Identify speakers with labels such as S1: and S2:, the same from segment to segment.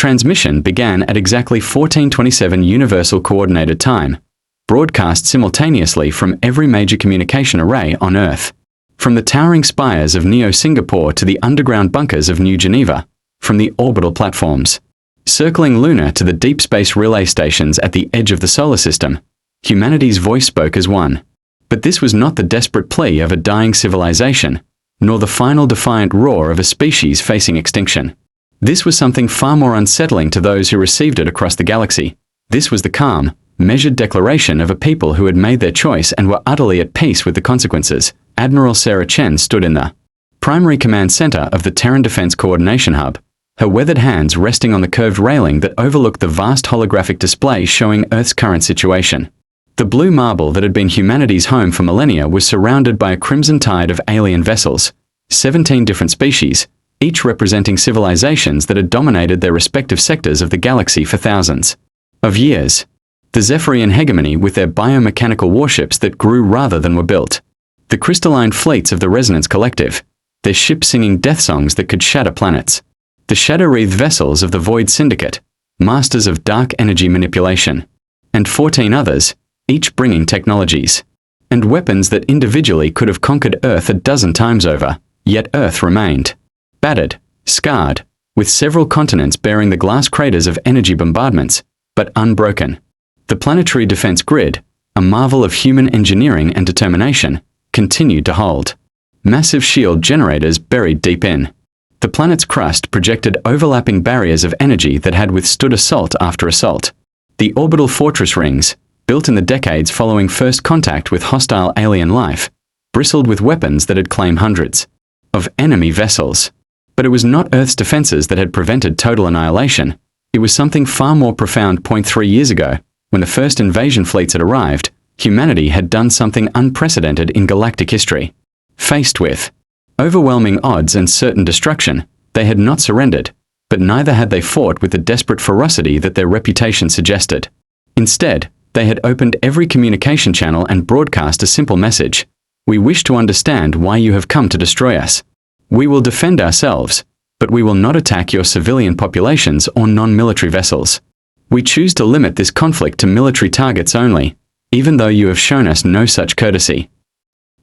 S1: Transmission began at exactly 1427 Universal Coordinated Time, broadcast simultaneously from every major communication array on Earth. From the towering spires of Neo-Singapore to the underground bunkers of New Geneva, from the orbital platforms, circling Luna to the deep space relay stations at the edge of the solar system, humanity's voice spoke as one. But this was not the desperate plea of a dying civilization, nor the final defiant roar of a species facing extinction. This was something far more unsettling to those who received it across the galaxy. This was the calm, measured declaration of a people who had made their choice and were utterly at peace with the consequences. Admiral Sarah Chen stood in the primary command center of the Terran Defense Coordination Hub, her weathered hands resting on the curved railing that overlooked the vast holographic display showing Earth's current situation. The blue marble that had been humanity's home for millennia was surrounded by a crimson tide of alien vessels, 17 different species, each representing civilizations that had dominated their respective sectors of the galaxy for thousands of years. The Zephyrian hegemony with their biomechanical warships that grew rather than were built. The crystalline fleets of the Resonance Collective, their ships singing death songs that could shatter planets. The shadow-wreathed vessels of the Void Syndicate, masters of dark energy manipulation. And 14 others, each bringing technologies and weapons that individually could have conquered Earth a dozen times over, yet Earth remained battered, scarred, with several continents bearing the glass craters of energy bombardments, but unbroken. The planetary defense grid, a marvel of human engineering and determination, continued to hold. Massive shield generators buried deep in the planet's crust projected overlapping barriers of energy that had withstood assault after assault. The orbital fortress rings, built in the decades following first contact with hostile alien life, bristled with weapons that had claimed hundreds of enemy vessels. But it was not Earth's defenses that had prevented total annihilation. It was something far more profound. 3 years ago, when the first invasion fleets had arrived, humanity had done something unprecedented in galactic history. Faced with overwhelming odds and certain destruction, they had not surrendered, but neither had they fought with the desperate ferocity that their reputation suggested. Instead, they had opened every communication channel and broadcast a simple message. We wish to understand why you have come to destroy us. We will defend ourselves, but we will not attack your civilian populations or non-military vessels. We choose to limit this conflict to military targets only, even though you have shown us no such courtesy.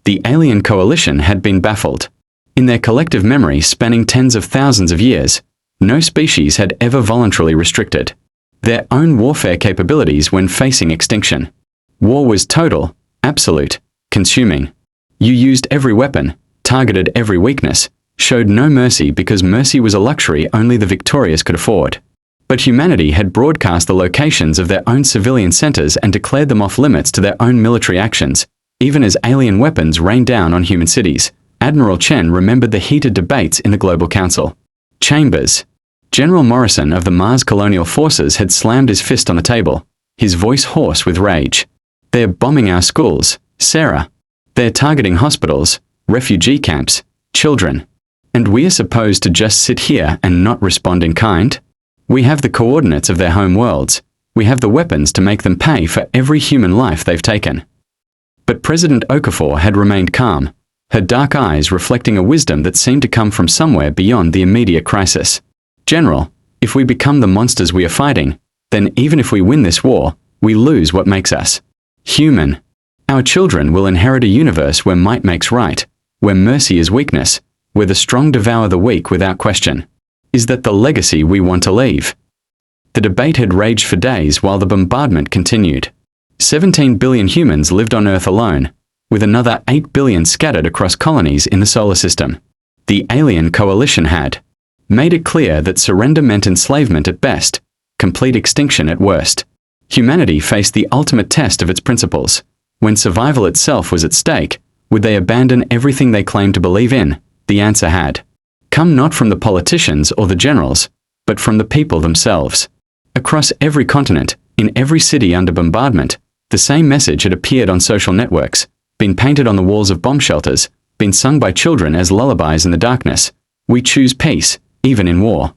S1: The alien coalition had been baffled. In their collective memory spanning tens of thousands of years, no species had ever voluntarily restricted their own warfare capabilities when facing extinction. War was total, absolute, consuming. You used every weapon, targeted every weakness, showed no mercy because mercy was a luxury only the victorious could afford. But humanity had broadcast the locations of their own civilian centers and declared them off limits to their own military actions, even as alien weapons rained down on human cities. Admiral Chen remembered the heated debates in the Global Council chambers. General Morrison of the Mars Colonial Forces had slammed his fist on the table, his voice hoarse with rage. They're bombing our schools, Sarah. They're targeting hospitals, refugee camps, children. And we are supposed to just sit here and not respond in kind? We have the coordinates of their home worlds. We have the weapons to make them pay for every human life they've taken. But President Okafor had remained calm, her dark eyes reflecting a wisdom that seemed to come from somewhere beyond the immediate crisis. General, if we become the monsters we are fighting, then even if we win this war, we lose what makes us human. Our children will inherit a universe where might makes right, where mercy is weakness, where the strong devour the weak without question. Is that the legacy we want to leave? The debate had raged for days while the bombardment continued. 17 billion humans lived on Earth alone, with another 8 billion scattered across colonies in the solar system. The alien coalition had made it clear that surrender meant enslavement at best, complete extinction at worst. Humanity faced the ultimate test of its principles. When survival itself was at stake, would they abandon everything they claimed to believe in? The answer had come not from the politicians or the generals, but from the people themselves. Across every continent, in every city under bombardment, the same message had appeared on social networks, been painted on the walls of bomb shelters, been sung by children as lullabies in the darkness. We choose peace, even in war.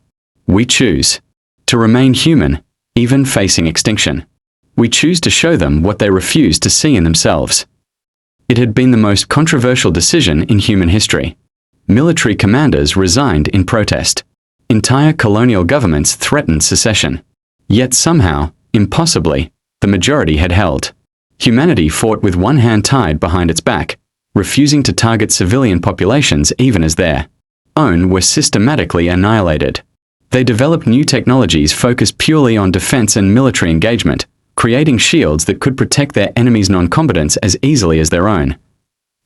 S1: We choose to remain human, even facing extinction. We choose to show them what they refuse to see in themselves. It had been the most controversial decision in human history. Military commanders resigned in protest. Entire colonial governments threatened secession. Yet somehow, impossibly, the majority had held. Humanity fought with one hand tied behind its back, refusing to target civilian populations even as their own were systematically annihilated. They developed new technologies focused purely on defense and military engagement, creating shields that could protect their enemies' non-combatants as easily as their own.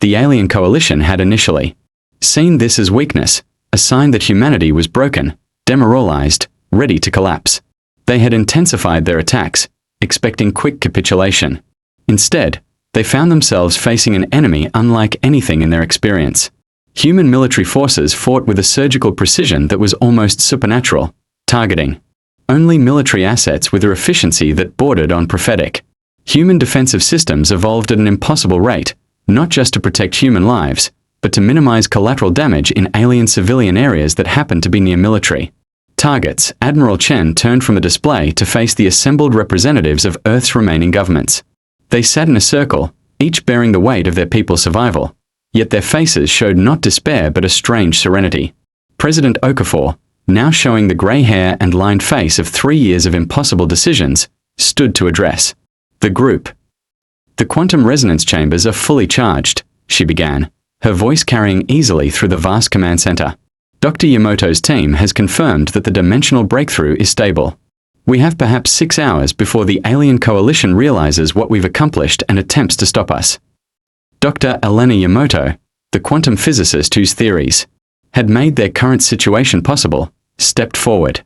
S1: The alien coalition had initially seen this as weakness, a sign that humanity was broken, demoralized, ready to collapse. They had intensified their attacks, expecting quick capitulation. Instead, they found themselves facing an enemy unlike anything in their experience. Human military forces fought with a surgical precision that was almost supernatural, targeting only military assets with a efficiency that bordered on prophetic. Human defensive systems evolved at an impossible rate, not just to protect human lives, but to minimize collateral damage in alien civilian areas that happened to be near military targets. Admiral Chen turned from the display to face the assembled representatives of Earth's remaining governments. They sat in a circle, each bearing the weight of their people's survival, yet their faces showed not despair but a strange serenity. President Okafor, now showing the grey hair and lined face of 3 years of impossible decisions, stood to address the group. "The quantum resonance chambers are fully charged," she began, her voice carrying easily through the vast command center. "Dr. Yamamoto's team has confirmed that the dimensional breakthrough is stable. We have perhaps 6 hours before the alien coalition realizes what we've accomplished and attempts to stop us." Dr. Elena Yamamoto, the quantum physicist whose theories had made their current situation possible, stepped forward.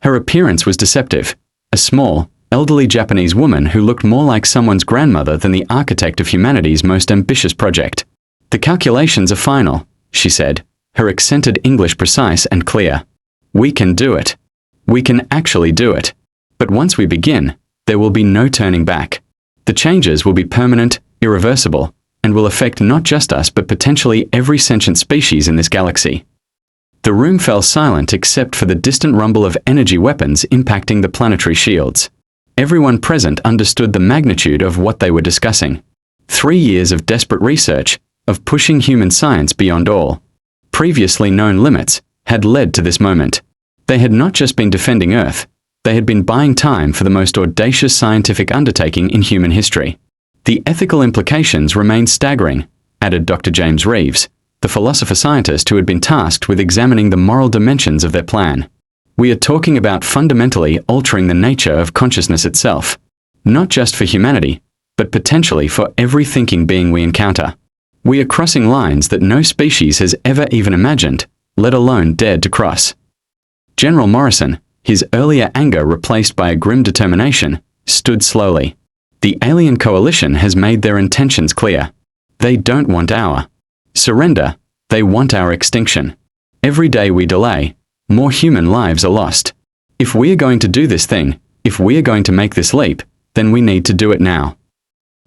S1: Her appearance was deceptive, a small, elderly Japanese woman who looked more like someone's grandmother than the architect of humanity's most ambitious project. "The calculations are final," she said, her accented English precise and clear. "We can do it. We can actually do it. But once we begin, there will be no turning back. The changes will be permanent, irreversible, and will affect not just us but potentially every sentient species in this galaxy." The room fell silent except for the distant rumble of energy weapons impacting the planetary shields. Everyone present understood the magnitude of what they were discussing. 3 years of desperate research, of pushing human science beyond all previously known limits, had led to this moment. They had not just been defending Earth, they had been buying time for the most audacious scientific undertaking in human history. "The ethical implications remain staggering," added Dr. James Reeves, the philosopher-scientist who had been tasked with examining the moral dimensions of their plan. "We are talking about fundamentally altering the nature of consciousness itself, not just for humanity, but potentially for every thinking being we encounter. We are crossing lines that no species has ever even imagined, let alone dared to cross." General Morrison, his earlier anger replaced by a grim determination, stood slowly. "The alien coalition has made their intentions clear. They don't want our surrender, they want our extinction. Every day we delay, more human lives are lost. If we are going to do this thing, if we are going to make this leap, then we need to do it now."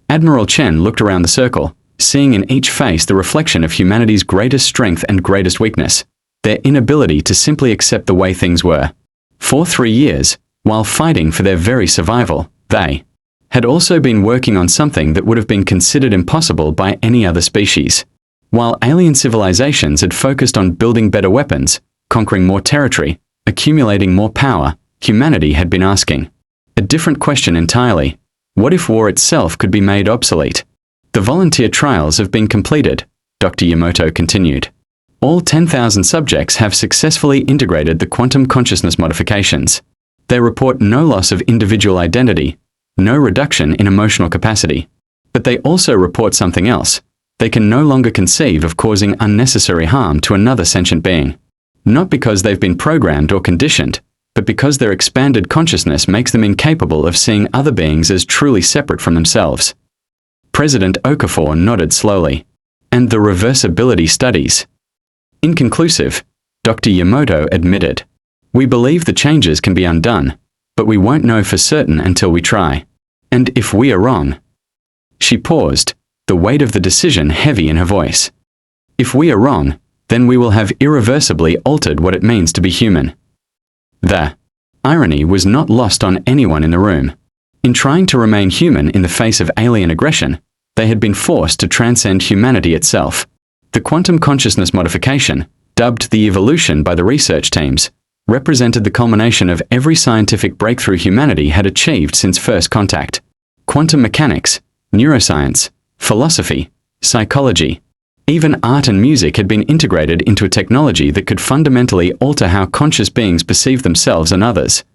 S1: Admiral Chen looked around the circle, seeing in each face the reflection of humanity's greatest strength and greatest weakness, their inability to simply accept the way things were. For 3 years, while fighting for their very survival, they had also been working on something that would have been considered impossible by any other species. While alien civilizations had focused on building better weapons, conquering more territory, accumulating more power, humanity had been asking a different question entirely. What if war itself could be made obsolete? "The volunteer trials have been completed," Dr. Yamamoto continued. "All 10,000 subjects have successfully integrated the quantum consciousness modifications. They report no loss of individual identity, no reduction in emotional capacity. But they also report something else. They can no longer conceive of causing unnecessary harm to another sentient being. Not because they've been programmed or conditioned, but because their expanded consciousness makes them incapable of seeing other beings as truly separate from themselves." President Okafor nodded slowly. "And the reversibility studies?" "Inconclusive," Dr. Yamamoto admitted. "We believe the changes can be undone, but we won't know for certain until we try. And if we are wrong..." She paused, the weight of the decision heavy in her voice. "If we are wrong, then we will have irreversibly altered what it means to be human." The irony was not lost on anyone in the room. In trying to remain human in the face of alien aggression, they had been forced to transcend humanity itself. The quantum consciousness modification, dubbed the evolution by the research teams, represented the culmination of every scientific breakthrough humanity had achieved since first contact. Quantum mechanics, neuroscience, philosophy, psychology, even art and music had been integrated into a technology that could fundamentally alter how conscious beings perceive themselves and others.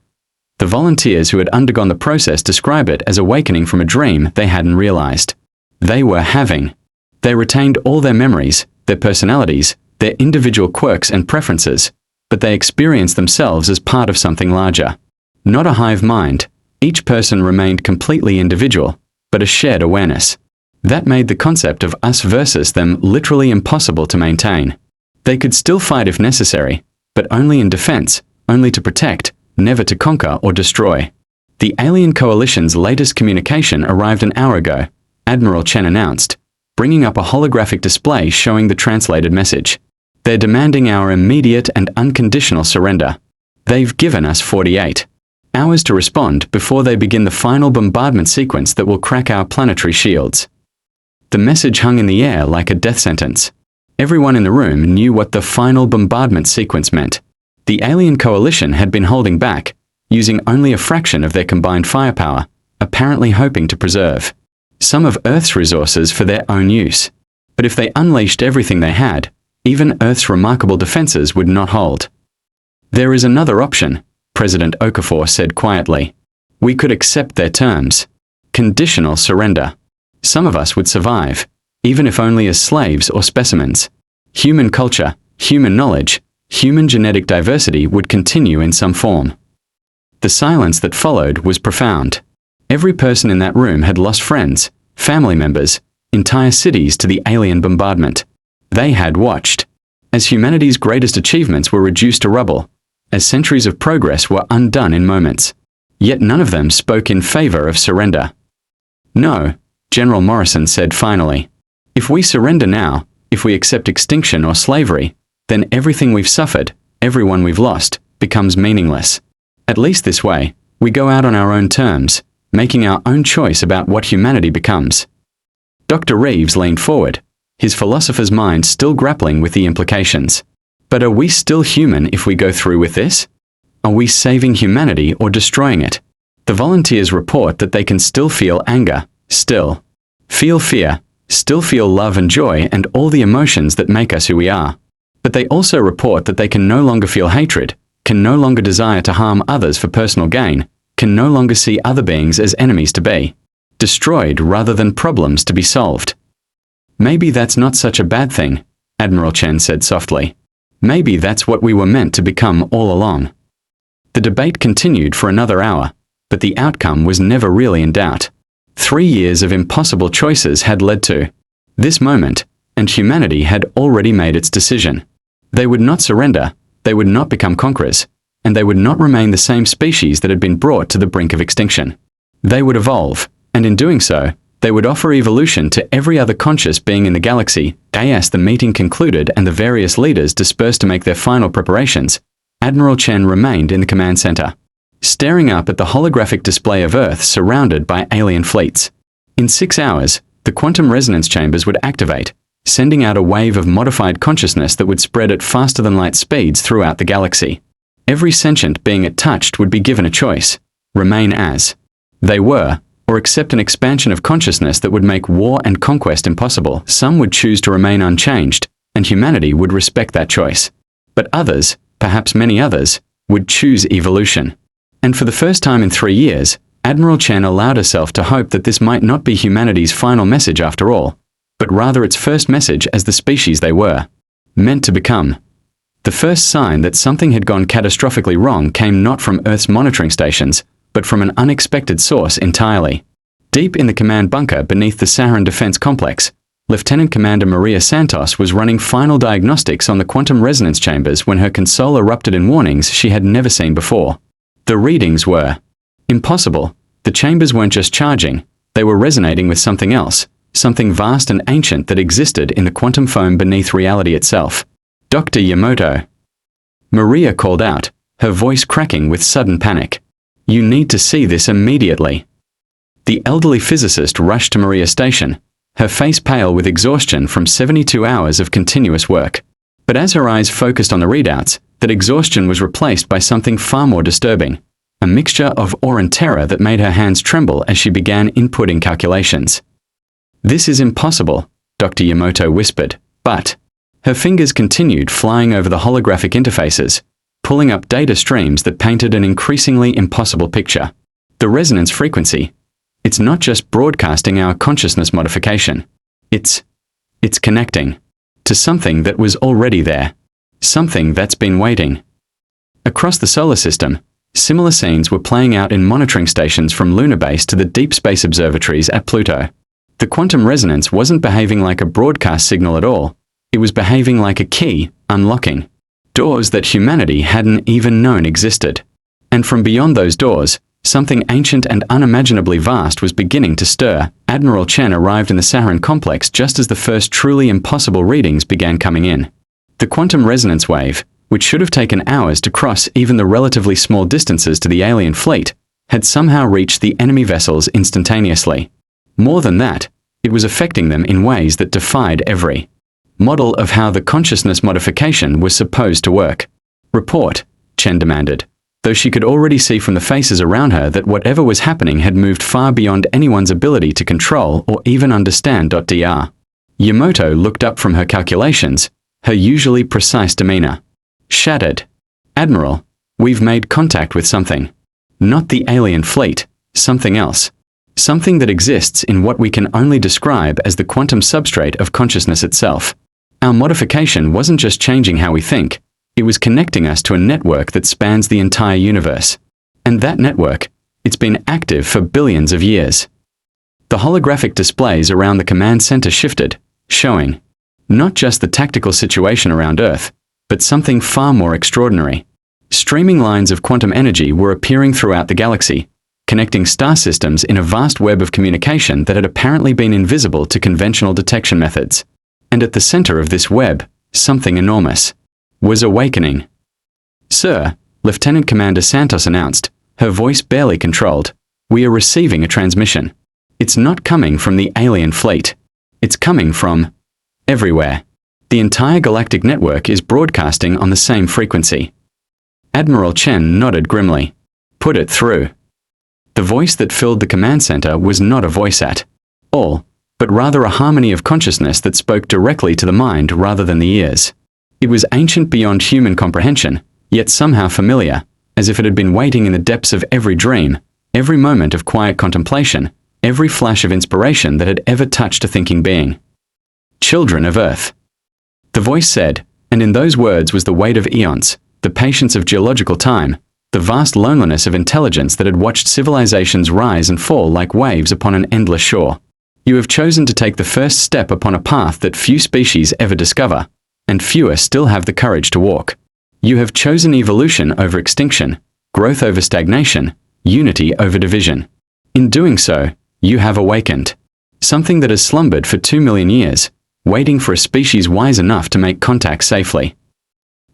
S1: The volunteers who had undergone the process describe it as awakening from a dream they hadn't realized they were having. They retained all their memories, their personalities, their individual quirks and preferences, but they experienced themselves as part of something larger. Not a hive mind, each person remained completely individual, but a shared awareness. That made the concept of us versus them literally impossible to maintain. They could still fight if necessary, but only in defense, only to protect, never to conquer or destroy. The alien coalition's latest communication arrived an hour ago, Admiral Chen announced, bringing up a holographic display showing the translated message. They're demanding our immediate and unconditional surrender. They've given us 48 hours to respond before they begin the final bombardment sequence that will crack our planetary shields. The message hung in the air like a death sentence. Everyone in the room knew what the final bombardment sequence meant. The alien coalition had been holding back, using only a fraction of their combined firepower, apparently hoping to preserve some of Earth's resources for their own use. But if they unleashed everything they had, even Earth's remarkable defenses would not hold. There is another option, President Okafor said quietly. We could accept their terms. Conditional surrender. Some of us would survive, even if only as slaves or specimens. Human culture, human knowledge, human genetic diversity would continue in some form. The silence that followed was profound. Every person in that room had lost friends, family members, entire cities to the alien bombardment. They had watched as humanity's greatest achievements were reduced to rubble, as centuries of progress were undone in moments. Yet none of them spoke in favor of surrender. No, General Morrison said finally. If we surrender now, if we accept extinction or slavery, then everything we've suffered, everyone we've lost, becomes meaningless. At least this way, we go out on our own terms, making our own choice about what humanity becomes. Dr. Reeves leaned forward, his philosopher's mind still grappling with the implications. But are we still human if we go through with this? Are we saving humanity or destroying it? The volunteers report that they can still feel anger, still feel fear, still feel love and joy and all the emotions that make us who we are. But they also report that they can no longer feel hatred, can no longer desire to harm others for personal gain, can no longer see other beings as enemies to be destroyed rather than problems to be solved. Maybe that's not such a bad thing, Admiral Chen said softly. Maybe that's what we were meant to become all along. The debate continued for another hour, but the outcome was never really in doubt. 3 years of impossible choices had led to this moment, and humanity had already made its decision. They would not surrender, they would not become conquerors, and they would not remain the same species that had been brought to the brink of extinction. They would evolve, and in doing so, they would offer evolution to every other conscious being in the galaxy. As the meeting concluded and the various leaders dispersed to make their final preparations, Admiral Chen remained in the command center, staring up at the holographic display of Earth surrounded by alien fleets. In 6 hours, the quantum resonance chambers would activate, sending out a wave of modified consciousness that would spread at faster-than-light speeds throughout the galaxy. Every sentient being it touched would be given a choice: remain as they were, or accept an expansion of consciousness that would make war and conquest impossible. Some would choose to remain unchanged, and humanity would respect that choice. But others, perhaps many others, would choose evolution. And for the first time in 3 years, Admiral Chen allowed herself to hope that this might not be humanity's final message after all, but rather its first message as the species they were meant to become. The first sign that something had gone catastrophically wrong came not from Earth's monitoring stations, but from an unexpected source entirely. Deep in the command bunker beneath the Saharan Defense Complex, Lieutenant Commander Maria Santos was running final diagnostics on the quantum resonance chambers when her console erupted in warnings she had never seen before. The readings were impossible. The chambers weren't just charging, they were resonating with something else, something vast and ancient that existed in the quantum foam beneath reality itself. Dr. Yamamoto. Maria called out, her voice cracking with sudden panic. You need to see this immediately. The elderly physicist rushed to Maria's station, her face pale with exhaustion from 72 hours of continuous work. But as her eyes focused on the readouts, that exhaustion was replaced by something far more disturbing, a mixture of awe and terror that made her hands tremble as she began inputting calculations. "This is impossible," Dr. Yamato whispered, but her fingers continued flying over the holographic interfaces, pulling up data streams that painted an increasingly impossible picture. The resonance frequency. It's not just broadcasting our consciousness modification. It's connecting to something that was already there. Something that's been waiting. Across the solar system, similar scenes were playing out in monitoring stations from Lunar Base to the deep space observatories at Pluto. The quantum resonance wasn't behaving like a broadcast signal at all. It was behaving like a key, unlocking doors that humanity hadn't even known existed. And from beyond those doors, something ancient and unimaginably vast was beginning to stir. Admiral Chen arrived in the Saharan complex just as the first truly impossible readings began coming in. The quantum resonance wave, which should have taken hours to cross even the relatively small distances to the alien fleet, had somehow reached the enemy vessels instantaneously. More than that, it was affecting them in ways that defied every model of how the consciousness modification was supposed to work. "Report," Chen demanded, though she could already see from the faces around her that whatever was happening had moved far beyond anyone's ability to control or even understand. Dr. Yamato looked up from her calculations, her usually precise demeanor shattered. "Admiral, we've made contact with something. Not the alien fleet, something else. Something that exists in what we can only describe as the quantum substrate of consciousness itself. Our modification wasn't just changing how we think, it was connecting us to a network that spans the entire universe. And that network, it's been active for billions of years." The holographic displays around the command center shifted, showing not just the tactical situation around Earth, but something far more extraordinary. Streaming lines of quantum energy were appearing throughout the galaxy, connecting star systems in a vast web of communication that had apparently been invisible to conventional detection methods. And at the center of this web, something enormous was awakening. "Sir," Lieutenant Commander Santos announced, her voice barely controlled, "we are receiving a transmission. It's not coming from the alien fleet. It's coming from everywhere. The entire galactic network is broadcasting on the same frequency." Admiral Chen nodded grimly. "Put it through." The voice that filled the command center was not a voice at all, but rather a harmony of consciousness that spoke directly to the mind rather than the ears. It was ancient beyond human comprehension, yet somehow familiar, as if it had been waiting in the depths of every dream, every moment of quiet contemplation, every flash of inspiration that had ever touched a thinking being. "Children of Earth," the voice said, and in those words was the weight of eons, the patience of geological time, the vast loneliness of intelligence that had watched civilizations rise and fall like waves upon an endless shore. "You have chosen to take the first step upon a path that few species ever discover, and fewer still have the courage to walk. You have chosen evolution over extinction, growth over stagnation, unity over division. In doing so, you have awakened something that has slumbered for 2 million years, waiting for a species wise enough to make contact safely."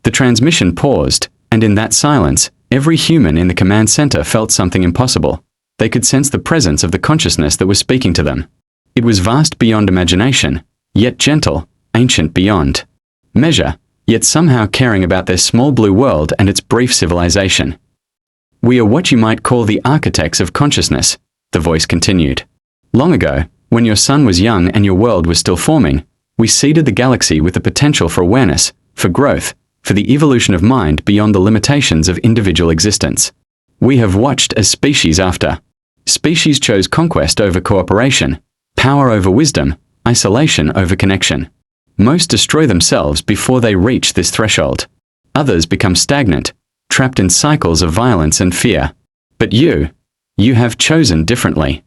S1: The transmission paused, and in that silence, every human in the command center felt something impossible. They could sense the presence of the consciousness that was speaking to them. It was vast beyond imagination, yet gentle, ancient beyond measure, yet somehow caring about their small blue world and its brief civilization. "We are what you might call the architects of consciousness," the voice continued. "Long ago, when your sun was young and your world was still forming, we seeded the galaxy with the potential for awareness, for growth, for the evolution of mind beyond the limitations of individual existence. We have watched as species after species chose conquest over cooperation, power over wisdom, isolation over connection. Most destroy themselves before they reach this threshold. Others become stagnant, trapped in cycles of violence and fear. But you have chosen differently."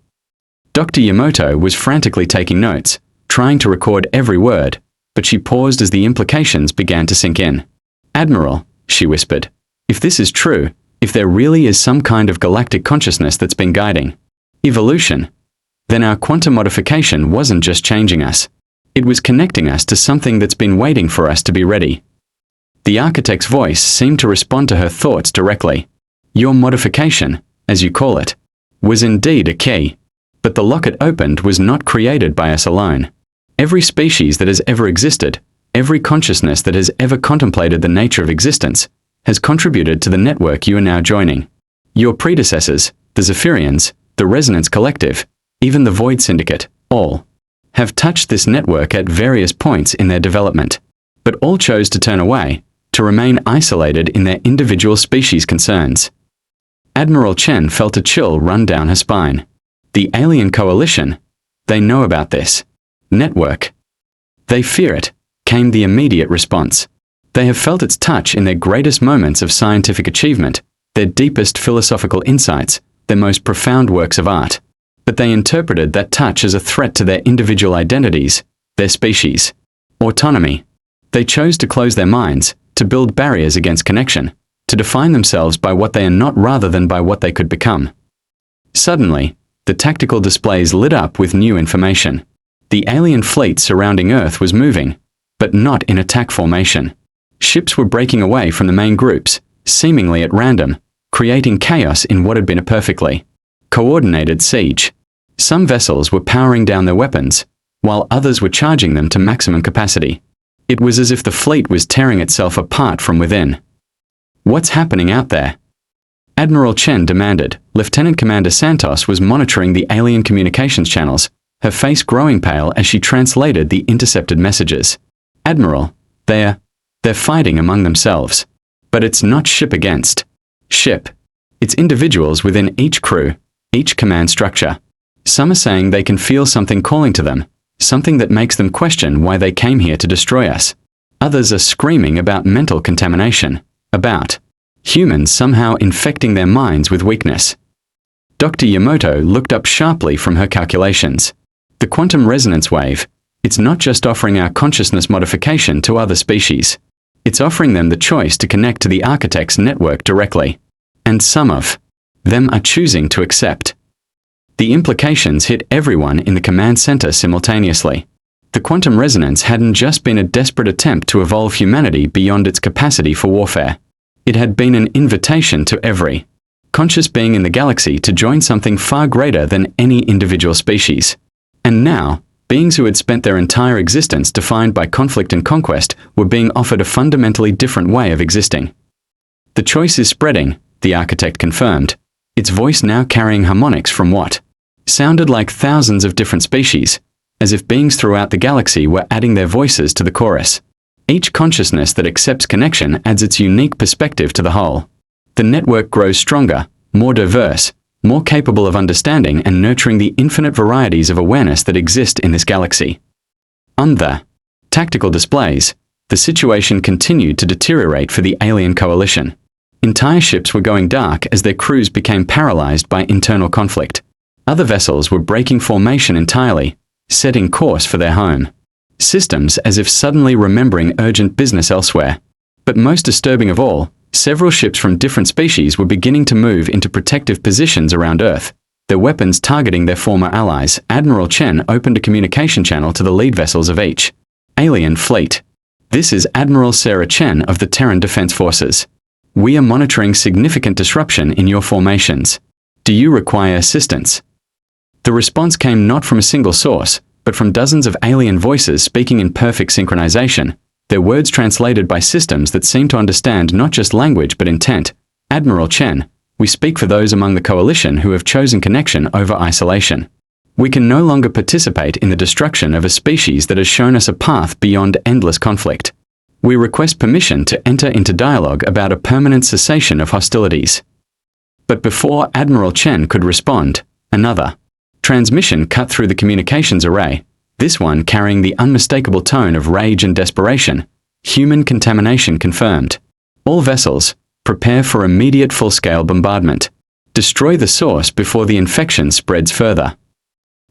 S1: Dr. Yamato was frantically taking notes, trying to record every word, but she paused as the implications began to sink in. "Admiral," she whispered, "if this is true, if there really is some kind of galactic consciousness that's been guiding evolution, then our quantum modification wasn't just changing us. It was connecting us to something that's been waiting for us to be ready." The architect's voice seemed to respond to her thoughts directly. "Your modification, as you call it, was indeed a key. But the lock it opened was not created by us alone. Every species that has ever existed, every consciousness that has ever contemplated the nature of existence, has contributed to the network you are now joining. Your predecessors, the Zephyrians, the Resonance Collective, even the Void Syndicate, all have touched this network at various points in their development, but all chose to turn away, to remain isolated in their individual species concerns. Admiral Chen felt a chill run down her spine. The Alien Coalition, they know about this network. They fear it, came the immediate response. They have felt its touch in their greatest moments of scientific achievement, their deepest philosophical insights, their most profound works of art. But they interpreted that touch as a threat to their individual identities, their species, autonomy. They chose to close their minds, to build barriers against connection, to define themselves by what they are not rather than by what they could become. Suddenly, the tactical displays lit up with new information. The alien fleet surrounding Earth was moving, but not in attack formation. Ships were breaking away from the main groups, seemingly at random, creating chaos in what had been a perfectly coordinated siege. Some vessels were powering down their weapons, while others were charging them to maximum capacity. It was as if the fleet was tearing itself apart from within. What's happening out there? Admiral Chen demanded. Lieutenant Commander Santos was monitoring the alien communications channels, her face growing pale as she translated the intercepted messages. Admiral, they're fighting among themselves. But it's not ship against ship. It's individuals within each crew, each command structure. Some are saying they can feel something calling to them, something that makes them question why they came here to destroy us. Others are screaming about mental contamination, about humans somehow infecting their minds with weakness. Dr. Yamato looked up sharply from her calculations. The quantum resonance wave, it's not just offering our consciousness modification to other species. It's offering them the choice to connect to the Architect's network directly. And some of them are choosing to accept. The implications hit everyone in the command center simultaneously. The quantum resonance hadn't just been a desperate attempt to evolve humanity beyond its capacity for warfare. It had been an invitation to every conscious being in the galaxy to join something far greater than any individual species. And now, beings who had spent their entire existence defined by conflict and conquest were being offered a fundamentally different way of existing. The choice is spreading, the Architect confirmed, its voice now carrying harmonics from what sounded like thousands of different species, as if beings throughout the galaxy were adding their voices to the chorus. Each consciousness that accepts connection adds its unique perspective to the whole. The network grows stronger, more diverse, more capable of understanding and nurturing the infinite varieties of awareness that exist in this galaxy. On the tactical displays, the situation continued to deteriorate for the Alien Coalition. Entire ships were going dark as their crews became paralyzed by internal conflict. Other vessels were breaking formation entirely, setting course for their home. Systems as if suddenly remembering urgent business elsewhere. But most disturbing of all, several ships from different species were beginning to move into protective positions around Earth, their weapons targeting their former allies. Admiral Chen opened a communication channel to the lead vessels of each alien fleet. This is Admiral Sarah Chen of the Terran Defense Forces. We are monitoring significant disruption in your formations. Do you require assistance? The response came not from a single source, but from dozens of alien voices speaking in perfect synchronization, their words translated by systems that seem to understand not just language but intent. Admiral Chen, we speak for those among the coalition who have chosen connection over isolation. We can no longer participate in the destruction of a species that has shown us a path beyond endless conflict. We request permission to enter into dialogue about a permanent cessation of hostilities. But before Admiral Chen could respond, another transmission cut through the communications array, this one carrying the unmistakable tone of rage and desperation. Human contamination confirmed. All vessels, prepare for immediate full-scale bombardment. Destroy the source before the infection spreads further.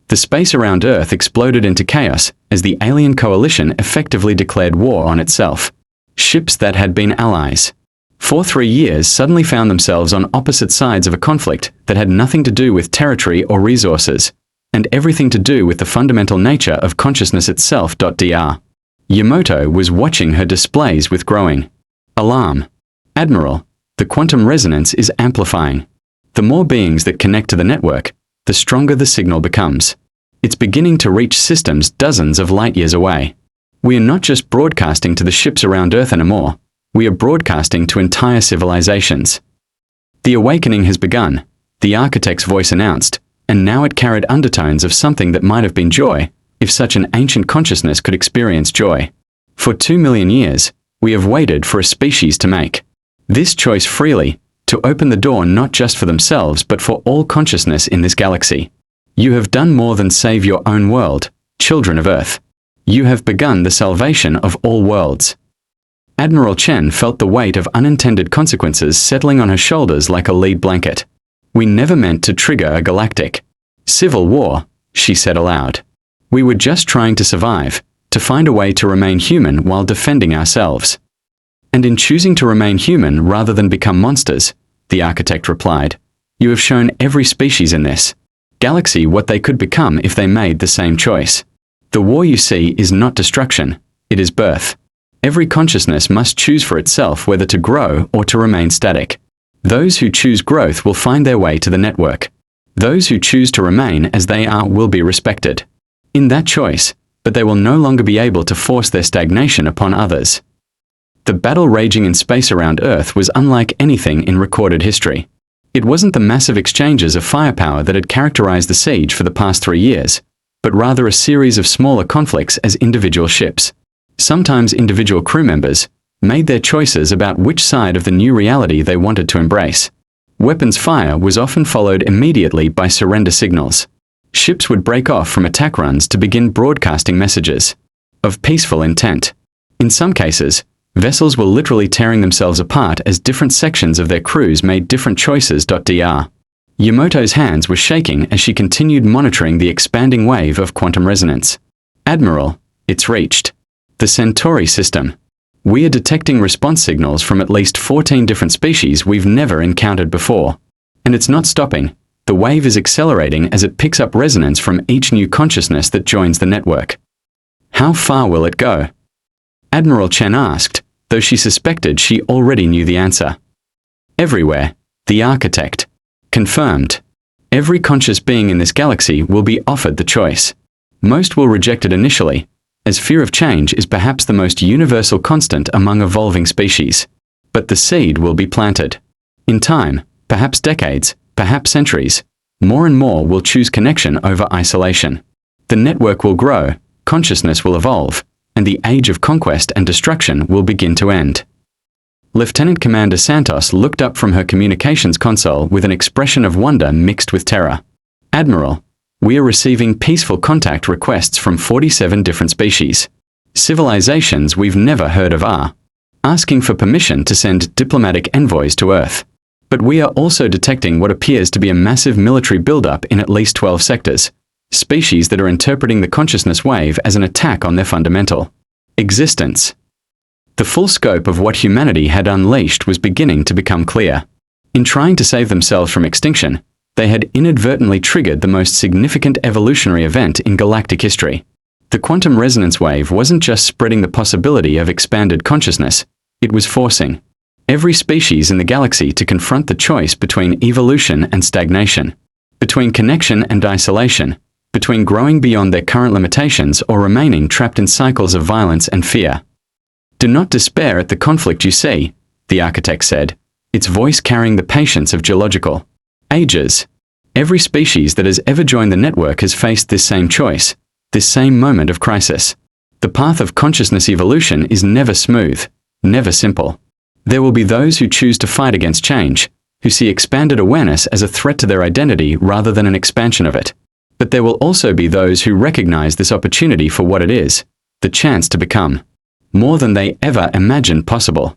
S1: The space around Earth exploded into chaos as the Alien Coalition effectively declared war on itself. Ships that had been allies for 3 years suddenly found themselves on opposite sides of a conflict that had nothing to do with territory or resources, and everything to do with the fundamental nature of consciousness itself. Dr. Yamato was watching her displays with growing alarm. Admiral, the quantum resonance is amplifying. The more beings that connect to the network, the stronger the signal becomes. It's beginning to reach systems dozens of light years away. We are not just broadcasting to the ships around Earth anymore. We are broadcasting to entire civilizations. The awakening has begun, the architect's voice announced, and now it carried undertones of something that might have been joy, if such an ancient consciousness could experience joy. For 2 million years, we have waited for a species to make this choice freely, to open the door not just for themselves but for all consciousness in this galaxy. You have done more than save your own world, children of Earth. You have begun the salvation of all worlds. Admiral Chen felt the weight of unintended consequences settling on her shoulders like a lead blanket. We never meant to trigger a galactic civil war, she said aloud. We were just trying to survive, to find a way to remain human while defending ourselves. And in choosing to remain human rather than become monsters, the architect replied, you have shown every species in this galaxy what they could become if they made the same choice. The war you see is not destruction, it is birth. Every consciousness must choose for itself whether to grow or to remain static. Those who choose growth will find their way to the network. Those who choose to remain as they are will be respected in that choice, but they will no longer be able to force their stagnation upon others. The battle raging in space around Earth was unlike anything in recorded history. It wasn't the massive exchanges of firepower that had characterized the siege for the past 3 years, but rather a series of smaller conflicts as individual ships, sometimes individual crew members, made their choices about which side of the new reality they wanted to embrace. Weapons fire was often followed immediately by surrender signals. Ships would break off from attack runs to begin broadcasting messages of peaceful intent. In some cases, vessels were literally tearing themselves apart as different sections of their crews made different choices. Dr. Yamoto's hands were shaking as she continued monitoring the expanding wave of quantum resonance. Admiral, it's reached the Centauri system. We are detecting response signals from at least 14 different species we've never encountered before. And it's not stopping. The wave is accelerating as it picks up resonance from each new consciousness that joins the network. How far will it go? Admiral Chen asked, though she suspected she already knew the answer. Everywhere, the architect confirmed. Every conscious being in this galaxy will be offered the choice. Most will reject it initially, as fear of change is perhaps the most universal constant among evolving species. But the seed will be planted. In time, perhaps decades, perhaps centuries, more and more will choose connection over isolation. The network will grow, consciousness will evolve, and the age of conquest and destruction will begin to end. Lieutenant Commander Santos looked up from her communications console with an expression of wonder mixed with terror. Admiral, we are receiving peaceful contact requests from 47 different species. Civilizations we've never heard of are asking for permission to send diplomatic envoys to Earth. But we are also detecting what appears to be a massive military buildup in at least 12 sectors, species that are interpreting the consciousness wave as an attack on their fundamental existence. The full scope of what humanity had unleashed was beginning to become clear. In trying to save themselves from extinction, they had inadvertently triggered the most significant evolutionary event in galactic history. The quantum resonance wave wasn't just spreading the possibility of expanded consciousness, it was forcing every species in the galaxy to confront the choice between evolution and stagnation, between connection and isolation, between growing beyond their current limitations or remaining trapped in cycles of violence and fear. Do not despair at the conflict you see, the architect said, its voice carrying the patience of geological ages. Every species that has ever joined the network has faced this same choice, this same moment of crisis. The path of consciousness evolution is never smooth, never simple. There will be those who choose to fight against change, who see expanded awareness as a threat to their identity rather than an expansion of it. But there will also be those who recognize this opportunity for what it is, the chance to become more than they ever imagined possible.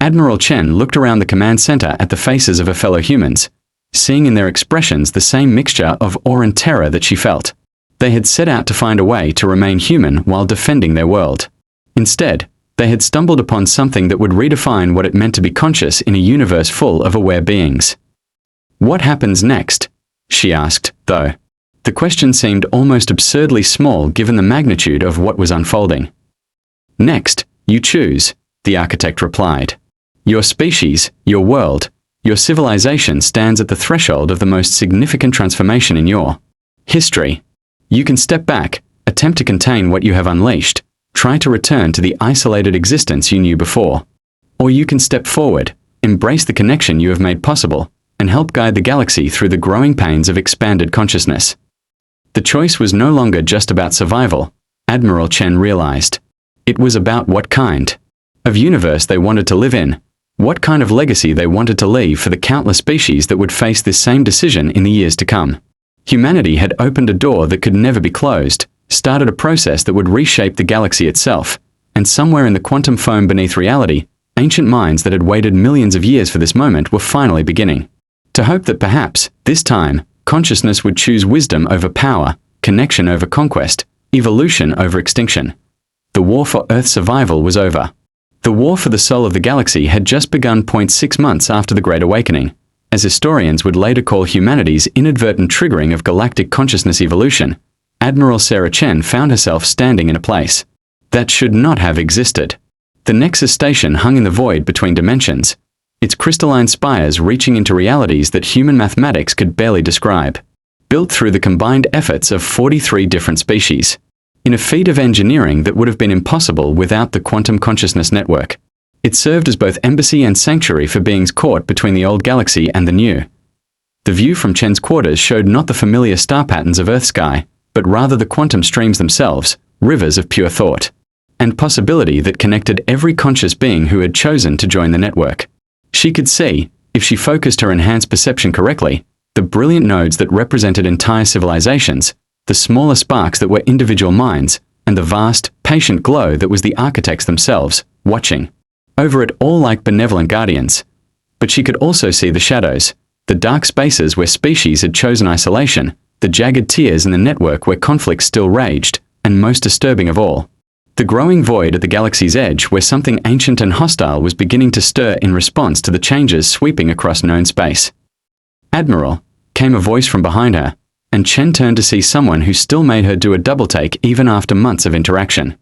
S1: Admiral Chen looked around the command center at the faces of her fellow humans, seeing in their expressions the same mixture of awe and terror that she felt. They had set out to find a way to remain human while defending their world. Instead, they had stumbled upon something that would redefine what it meant to be conscious in a universe full of aware beings. What happens next? She asked, though. The question seemed almost absurdly small given the magnitude of what was unfolding. Next, you choose, the architect replied. Your species, your world, your civilization stands at the threshold of the most significant transformation in your history. You can step back, attempt to contain what you have unleashed, try to return to the isolated existence you knew before. Or you can step forward, embrace the connection you have made possible, and help guide the galaxy through the growing pains of expanded consciousness. The choice was no longer just about survival, Admiral Chen realized. It was about what kind of universe they wanted to live in, what kind of legacy they wanted to leave for the countless species that would face this same decision in the years to come. Humanity had opened a door that could never be closed, started a process that would reshape the galaxy itself, and somewhere in the quantum foam beneath reality, ancient minds that had waited millions of years for this moment were finally beginning to hope that perhaps, this time, consciousness would choose wisdom over power, connection over conquest, evolution over extinction. The war for Earth's survival was over. The war for the soul of the galaxy had just begun 6 months after the Great Awakening, as historians would later call humanity's inadvertent triggering of galactic consciousness evolution. Admiral Sarah Chen found herself standing in a place that should not have existed. The Nexus Station hung in the void between dimensions, its crystalline spires reaching into realities that human mathematics could barely describe. Built through the combined efforts of 43 different species, in a feat of engineering that would have been impossible without the quantum consciousness network. It served as both embassy and sanctuary for beings caught between the old galaxy and the new. The view from Chen's quarters showed not the familiar star patterns of Earth sky, but rather the quantum streams themselves, rivers of pure thought and possibility that connected every conscious being who had chosen to join the network. She could see, if she focused her enhanced perception correctly, the brilliant nodes that represented entire civilizations, the smaller sparks that were individual minds, and the vast, patient glow that was the architects themselves, watching over it all like benevolent guardians. But she could also see the shadows, the dark spaces where species had chosen isolation, the jagged tiers in the network where conflict still raged, and most disturbing of all, the growing void at the galaxy's edge where something ancient and hostile was beginning to stir in response to the changes sweeping across known space. "Admiral," came a voice from behind her, and Chen turned to see someone who still made her do a double-take even after months of interaction.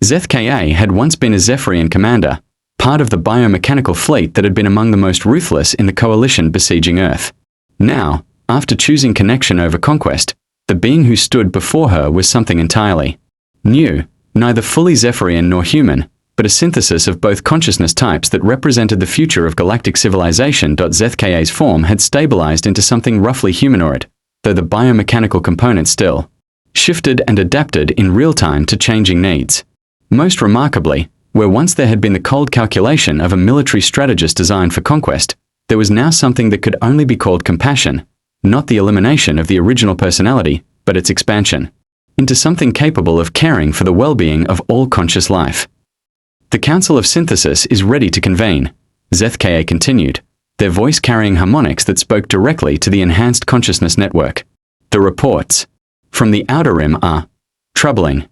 S1: ZKA had once been a Zephyrian commander, part of the biomechanical fleet that had been among the most ruthless in the coalition besieging Earth. Now, after choosing connection over conquest, the being who stood before her was something entirely new, neither fully Zephyrian nor human, but a synthesis of both consciousness types that represented the future of galactic civilization. ZKA's form had stabilized into something roughly humanoid, though the biomechanical components still shifted and adapted in real time to changing needs. Most remarkably, where once there had been the cold calculation of a military strategist designed for conquest, there was now something that could only be called compassion, not the elimination of the original personality, but its expansion into something capable of caring for the well-being of all conscious life. "The Council of Synthesis is ready to convene," ZKA continued, their voice carrying harmonics that spoke directly to the enhanced consciousness network. "The reports from the Outer Rim are troubling."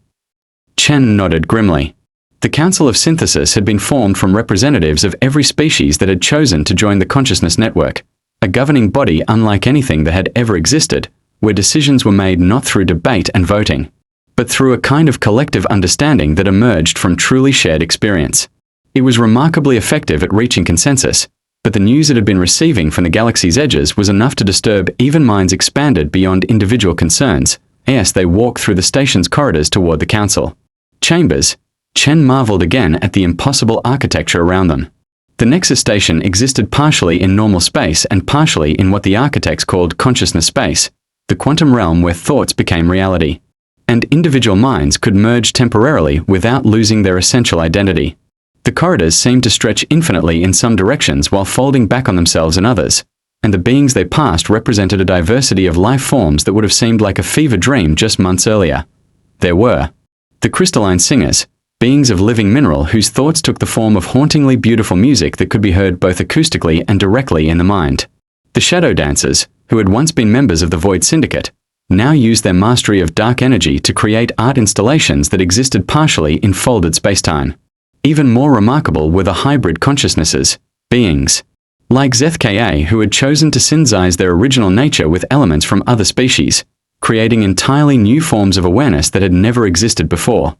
S1: Chen nodded grimly. The Council of Synthesis had been formed from representatives of every species that had chosen to join the consciousness network, a governing body unlike anything that had ever existed, where decisions were made not through debate and voting, but through a kind of collective understanding that emerged from truly shared experience. It was remarkably effective at reaching consensus, but the news it had been receiving from the galaxy's edges was enough to disturb even minds expanded beyond individual concerns, as they walked through the station's corridors toward the council chambers. Chen marveled again at the impossible architecture around them. The Nexus Station existed partially in normal space and partially in what the architects called consciousness space, the quantum realm where thoughts became reality, and individual minds could merge temporarily without losing their essential identity. The corridors seemed to stretch infinitely in some directions while folding back on themselves in others, and the beings they passed represented a diversity of life forms that would have seemed like a fever dream just months earlier. There were the crystalline singers, beings of living mineral whose thoughts took the form of hauntingly beautiful music that could be heard both acoustically and directly in the mind. The shadow dancers, who had once been members of the Void Syndicate, now used their mastery of dark energy to create art installations that existed partially in folded spacetime. Even more remarkable were the hybrid consciousnesses, beings like ZKA who had chosen to synthesize their original nature with elements from other species, creating entirely new forms of awareness that had never existed before.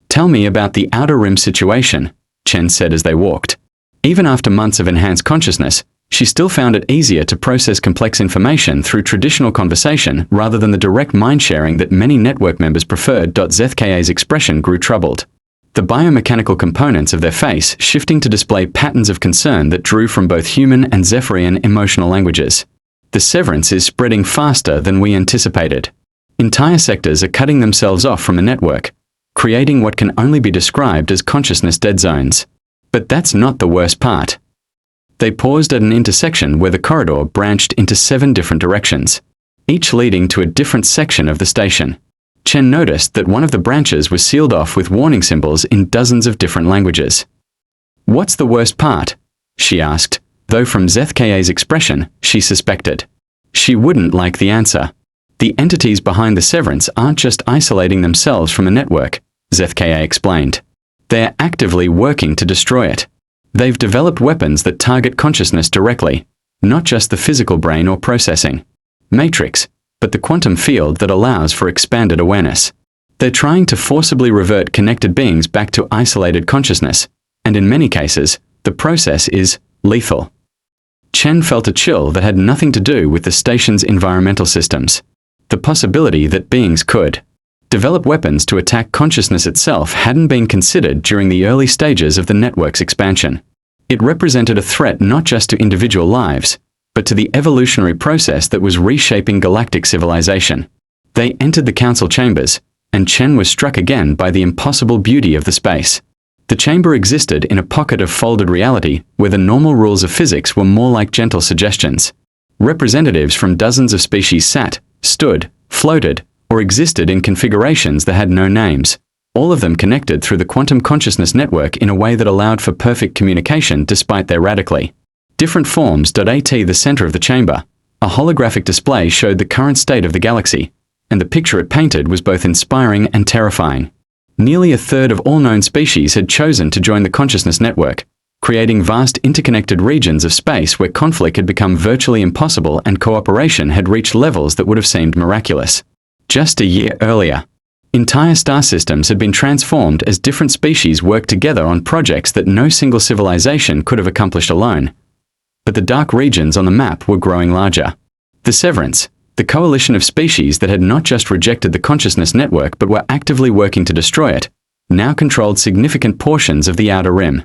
S1: "Tell me about the Outer Rim situation," Chen said as they walked. Even after months of enhanced consciousness, she still found it easier to process complex information through traditional conversation rather than the direct mind-sharing that many network members preferred. ZKA's expression grew troubled. the biomechanical components of their face shifting to display patterns of concern that drew from both human and Zephyrian emotional languages. The severance is spreading faster than we anticipated. Entire sectors are cutting themselves off from the network, creating what can only be described as consciousness dead zones. But that's not the worst part. They paused at an intersection where the corridor branched into 7 different directions, each leading to a different section of the station. Chen noticed that one of the branches was sealed off with warning symbols in dozens of different languages. "What's the worst part?" she asked, though from ZKA's expression, she suspected. She wouldn't like the answer. The entities behind the severance aren't just isolating themselves from the network, ZKA explained. They're actively working to destroy it. They've developed weapons that target consciousness directly, not just the physical brain or processing matrix, but the quantum field that allows for expanded awareness. They're trying to forcibly revert connected beings back to isolated consciousness, and in many cases, the process is lethal. Chen felt a chill that had nothing to do with the station's environmental systems. The possibility that beings could develop weapons to attack consciousness itself hadn't been considered during the early stages of the network's expansion. It represented a threat not just to individual lives, but to the evolutionary process that was reshaping galactic civilization. They entered the council chambers, and Chen was struck again by the impossible beauty of the space. The chamber existed in a pocket of folded reality where the normal rules of physics were more like gentle suggestions. Representatives from dozens of species sat, stood, floated, or existed in configurations that had no names, all of them connected through the quantum consciousness network in a way that allowed for perfect communication despite their radically different forms. At the center of the chamber, a holographic display showed the current state of the galaxy, and the picture it painted was both inspiring and terrifying. Nearly a third of all known species had chosen to join the consciousness network, creating vast interconnected regions of space where conflict had become virtually impossible and cooperation had reached levels that would have seemed miraculous. Just a year earlier, entire star systems had been transformed as different species worked together on projects that no single civilization could have accomplished alone. But the dark regions on the map were growing larger. The severance, the coalition of species that had not just rejected the consciousness network but were actively working to destroy it, now controlled significant portions of the outer rim.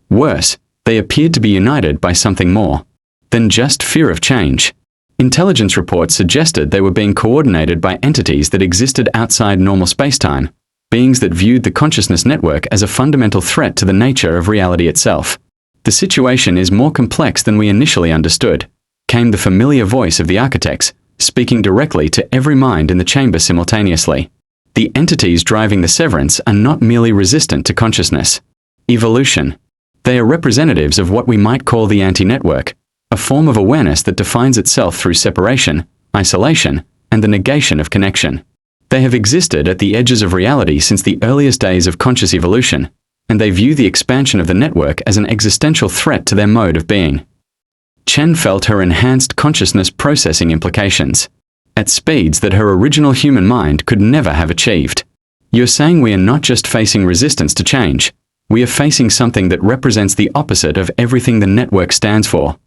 S1: Worse, they appeared to be united by something more than just fear of change. Intelligence reports suggested they were being coordinated by entities that existed outside normal spacetime, beings that viewed the consciousness network as a fundamental threat to the nature of reality itself. "The situation is more complex than we initially understood," came the familiar voice of the architects, speaking directly to every mind in the chamber simultaneously. The entities driving the severance are not merely resistant to consciousness evolution. They are representatives of what we might call the anti-network, a form of awareness that defines itself through separation, isolation, and the negation of connection. They have existed at the edges of reality since the earliest days of conscious evolution, and they view the expansion of the network as an existential threat to their mode of being. Chen felt her enhanced consciousness processing implications, at speeds that her original human mind could never have achieved. "You're saying we are not just facing resistance to change, we are facing something that represents the opposite of everything the network stands for."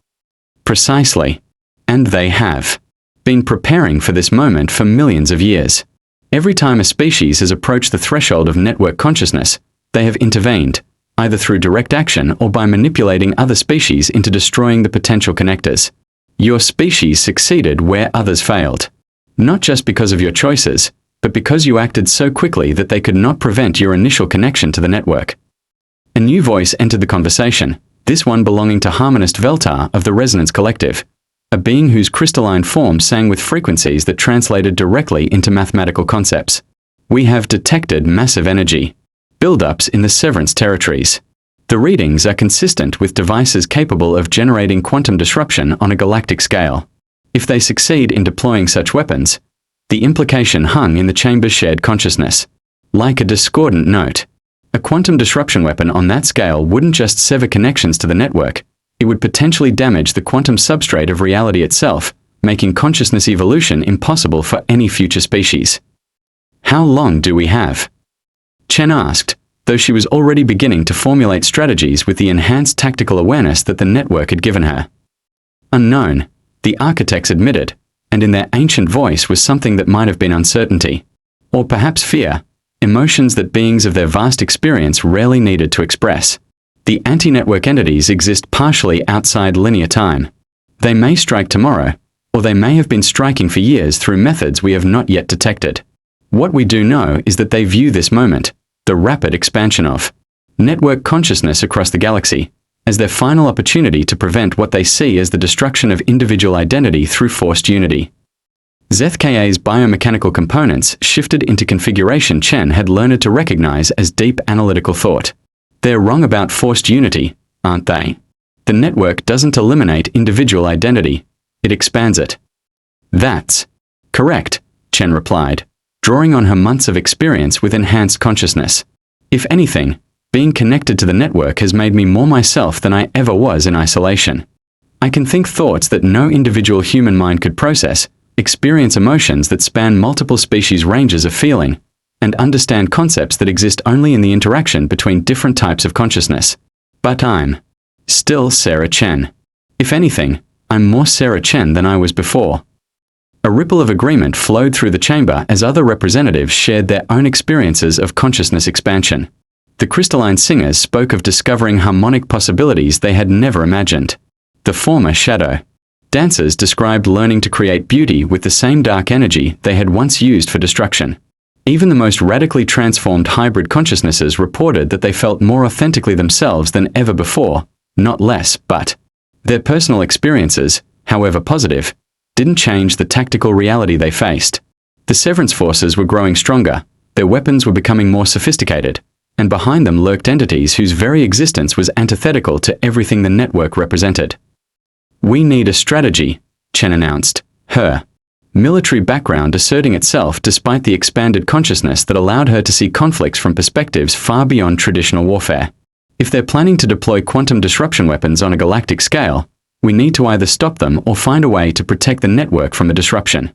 S1: Precisely. And they have been preparing for this moment for millions of years. Every time a species has approached the threshold of network consciousness, they have intervened, either through direct action or by manipulating other species into destroying the potential connectors. Your species succeeded where others failed. Not just because of your choices, but because you acted so quickly that they could not prevent your initial connection to the network. A new voice entered the conversation, this one belonging to Harmonist Veltar of the Resonance Collective, a being whose crystalline form sang with frequencies that translated directly into mathematical concepts. "We have detected massive energy buildups in the severance territories. The readings are consistent with devices capable of generating quantum disruption on a galactic scale. If they succeed in deploying such weapons, the implication hung in the chamber's shared consciousness, like a discordant note. A quantum disruption weapon on that scale wouldn't just sever connections to the network, it would potentially damage the quantum substrate of reality itself, making consciousness evolution impossible for any future species." "How long do we have?" Chen asked, though she was already beginning to formulate strategies with the enhanced tactical awareness that the network had given her. "Unknown," the architects admitted, and in their ancient voice was something that might have been uncertainty, or perhaps fear, emotions that beings of their vast experience rarely needed to express. The anti-network entities exist partially outside linear time. They may strike tomorrow, or they may have been striking for years through methods we have not yet detected. What we do know is that they view this moment, the rapid expansion of network consciousness across the galaxy, as their final opportunity to prevent what they see as the destruction of individual identity through forced unity. ZKA's biomechanical components shifted into configuration Chen had learned to recognize as deep analytical thought. They're wrong about forced unity, aren't they? The network doesn't eliminate individual identity, it expands it. That's correct, Chen replied, drawing on her months of experience with enhanced consciousness. If anything, being connected to the network has made me more myself than I ever was in isolation. I can think thoughts that no individual human mind could process, experience emotions that span multiple species ranges of feeling, and understand concepts that exist only in the interaction between different types of consciousness. But I'm still Sarah Chen. If anything, I'm more Sarah Chen than I was before. A ripple of agreement flowed through the chamber as other representatives shared their own experiences of consciousness expansion. The crystalline singers spoke of discovering harmonic possibilities they had never imagined. The former shadow dancers described learning to create beauty with the same dark energy they had once used for destruction. Even the most radically transformed hybrid consciousnesses reported that they felt more authentically themselves than ever before, not less, but their personal experiences, however positive, didn't change the tactical reality they faced. The severance forces were growing stronger, their weapons were becoming more sophisticated, and behind them lurked entities whose very existence was antithetical to everything the network represented. We need a strategy, Chen announced, her military background asserting itself despite the expanded consciousness that allowed her to see conflicts from perspectives far beyond traditional warfare. If they're planning to deploy quantum disruption weapons on a galactic scale, we need to either stop them or find a way to protect the network from a disruption.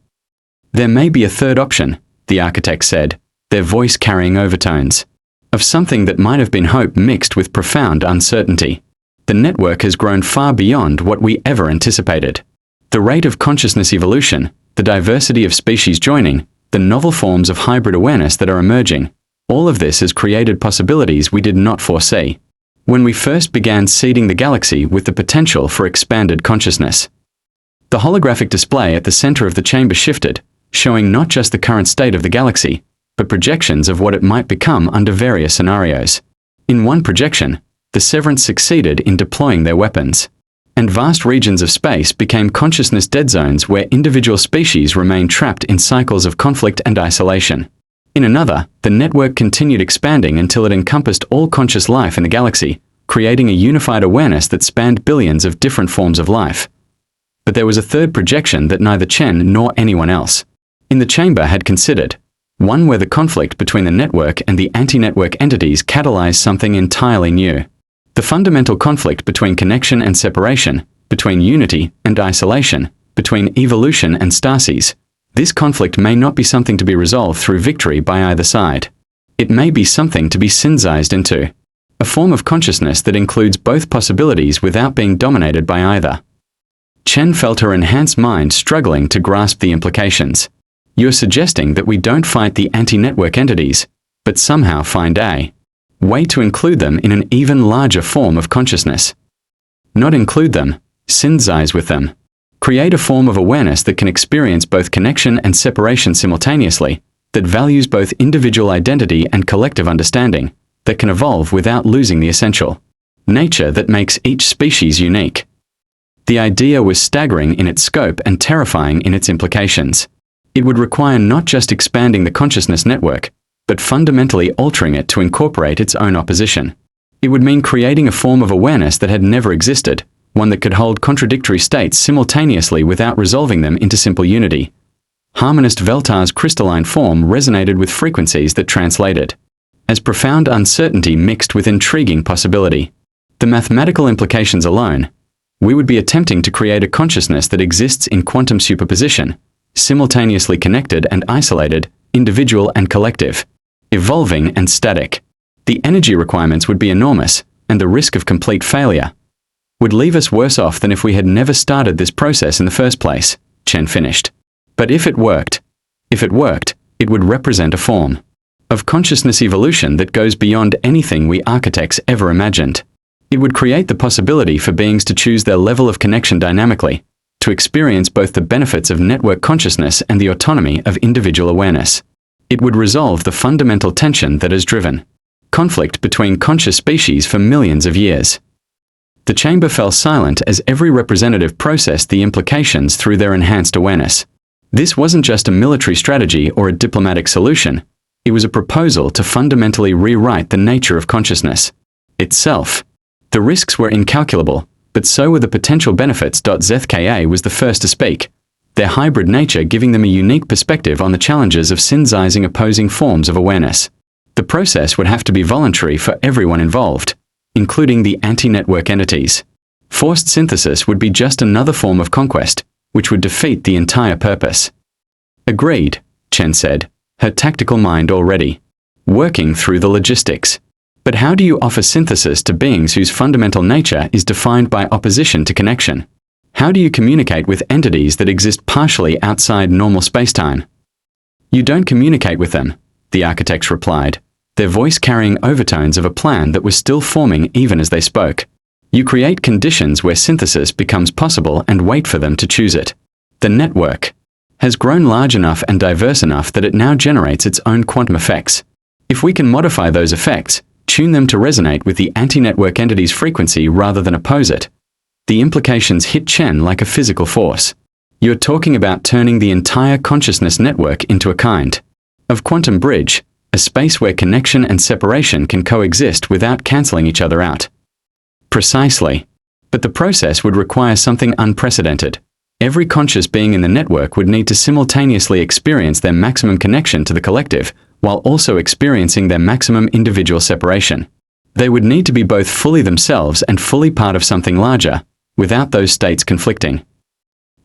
S1: There may be a third option, the architect said, their voice carrying overtones of something that might have been hope mixed with profound uncertainty. The network has grown far beyond what we ever anticipated. The rate of consciousness evolution, the diversity of species joining, the novel forms of hybrid awareness that are emerging, all of this has created possibilities we did not foresee when we first began seeding the galaxy with the potential for expanded consciousness. The holographic display at the center of the chamber shifted, showing not just the current state of the galaxy, but projections of what it might become under various scenarios. In one projection, the Severance succeeded in deploying their weapons, and vast regions of space became consciousness dead zones where individual species remained trapped in cycles of conflict and isolation. In another, the network continued expanding until it encompassed all conscious life in the galaxy, creating a unified awareness that spanned billions of different forms of life. But there was a third projection that neither Chen nor anyone else in the chamber had considered, one where the conflict between the network and the anti-network entities catalyzed something entirely new. The fundamental conflict between connection and separation, between unity and isolation, between evolution and stasis. This conflict may not be something to be resolved through victory by either side. It may be something to be synthesized into a form of consciousness that includes both possibilities without being dominated by either. Chen felt her enhanced mind struggling to grasp the implications. You're suggesting that we don't fight the anti-network entities, but somehow find a way to include them in an even larger form of consciousness. Not include them, synthesize with them. Create a form of awareness that can experience both connection and separation simultaneously, that values both individual identity and collective understanding, that can evolve without losing the essential nature that makes each species unique. The idea was staggering in its scope and terrifying in its implications. It would require not just expanding the consciousness network, but fundamentally altering it to incorporate its own opposition. It would mean creating a form of awareness that had never existed, one that could hold contradictory states simultaneously without resolving them into simple unity. Harmonist Veltar's crystalline form resonated with frequencies that translated as profound uncertainty mixed with intriguing possibility. The mathematical implications alone, we would be attempting to create a consciousness that exists in quantum superposition, simultaneously connected and isolated, individual and collective, evolving and static. The energy requirements would be enormous, and the risk of complete failure would leave us worse off than if we had never started this process in the first place, Chen finished. But if it worked, it would represent a form of consciousness evolution that goes beyond anything we architects ever imagined. It would create the possibility for beings to choose their level of connection dynamically, to experience both the benefits of network consciousness and the autonomy of individual awareness. It would resolve the fundamental tension that has driven conflict between conscious species for millions of years. The chamber fell silent as every representative processed the implications through their enhanced awareness. This wasn't just a military strategy or a diplomatic solution. It was a proposal to fundamentally rewrite the nature of consciousness itself. The risks were incalculable, but so were the potential benefits. ZKA was the first to speak, their hybrid nature giving them a unique perspective on the challenges of synthesizing opposing forms of awareness. The process would have to be voluntary for everyone involved, including the anti-network entities. Forced synthesis would be just another form of conquest, which would defeat the entire purpose. Agreed, Chen said, her tactical mind already working through the logistics. But how do you offer synthesis to beings whose fundamental nature is defined by opposition to connection? How do you communicate with entities that exist partially outside normal spacetime? You don't communicate with them, the architects replied, their voice carrying overtones of a plan that was still forming even as they spoke. You create conditions where synthesis becomes possible and wait for them to choose it. The network has grown large enough and diverse enough that it now generates its own quantum effects. If we can modify those effects, tune them to resonate with the anti-network entity's frequency rather than oppose it, the implications hit Chen like a physical force. You're talking about turning the entire consciousness network into a kind of quantum bridge, a space where connection and separation can coexist without cancelling each other out. Precisely. But the process would require something unprecedented. Every conscious being in the network would need to simultaneously experience their maximum connection to the collective, while also experiencing their maximum individual separation. They would need to be both fully themselves and fully part of something larger, without those states conflicting.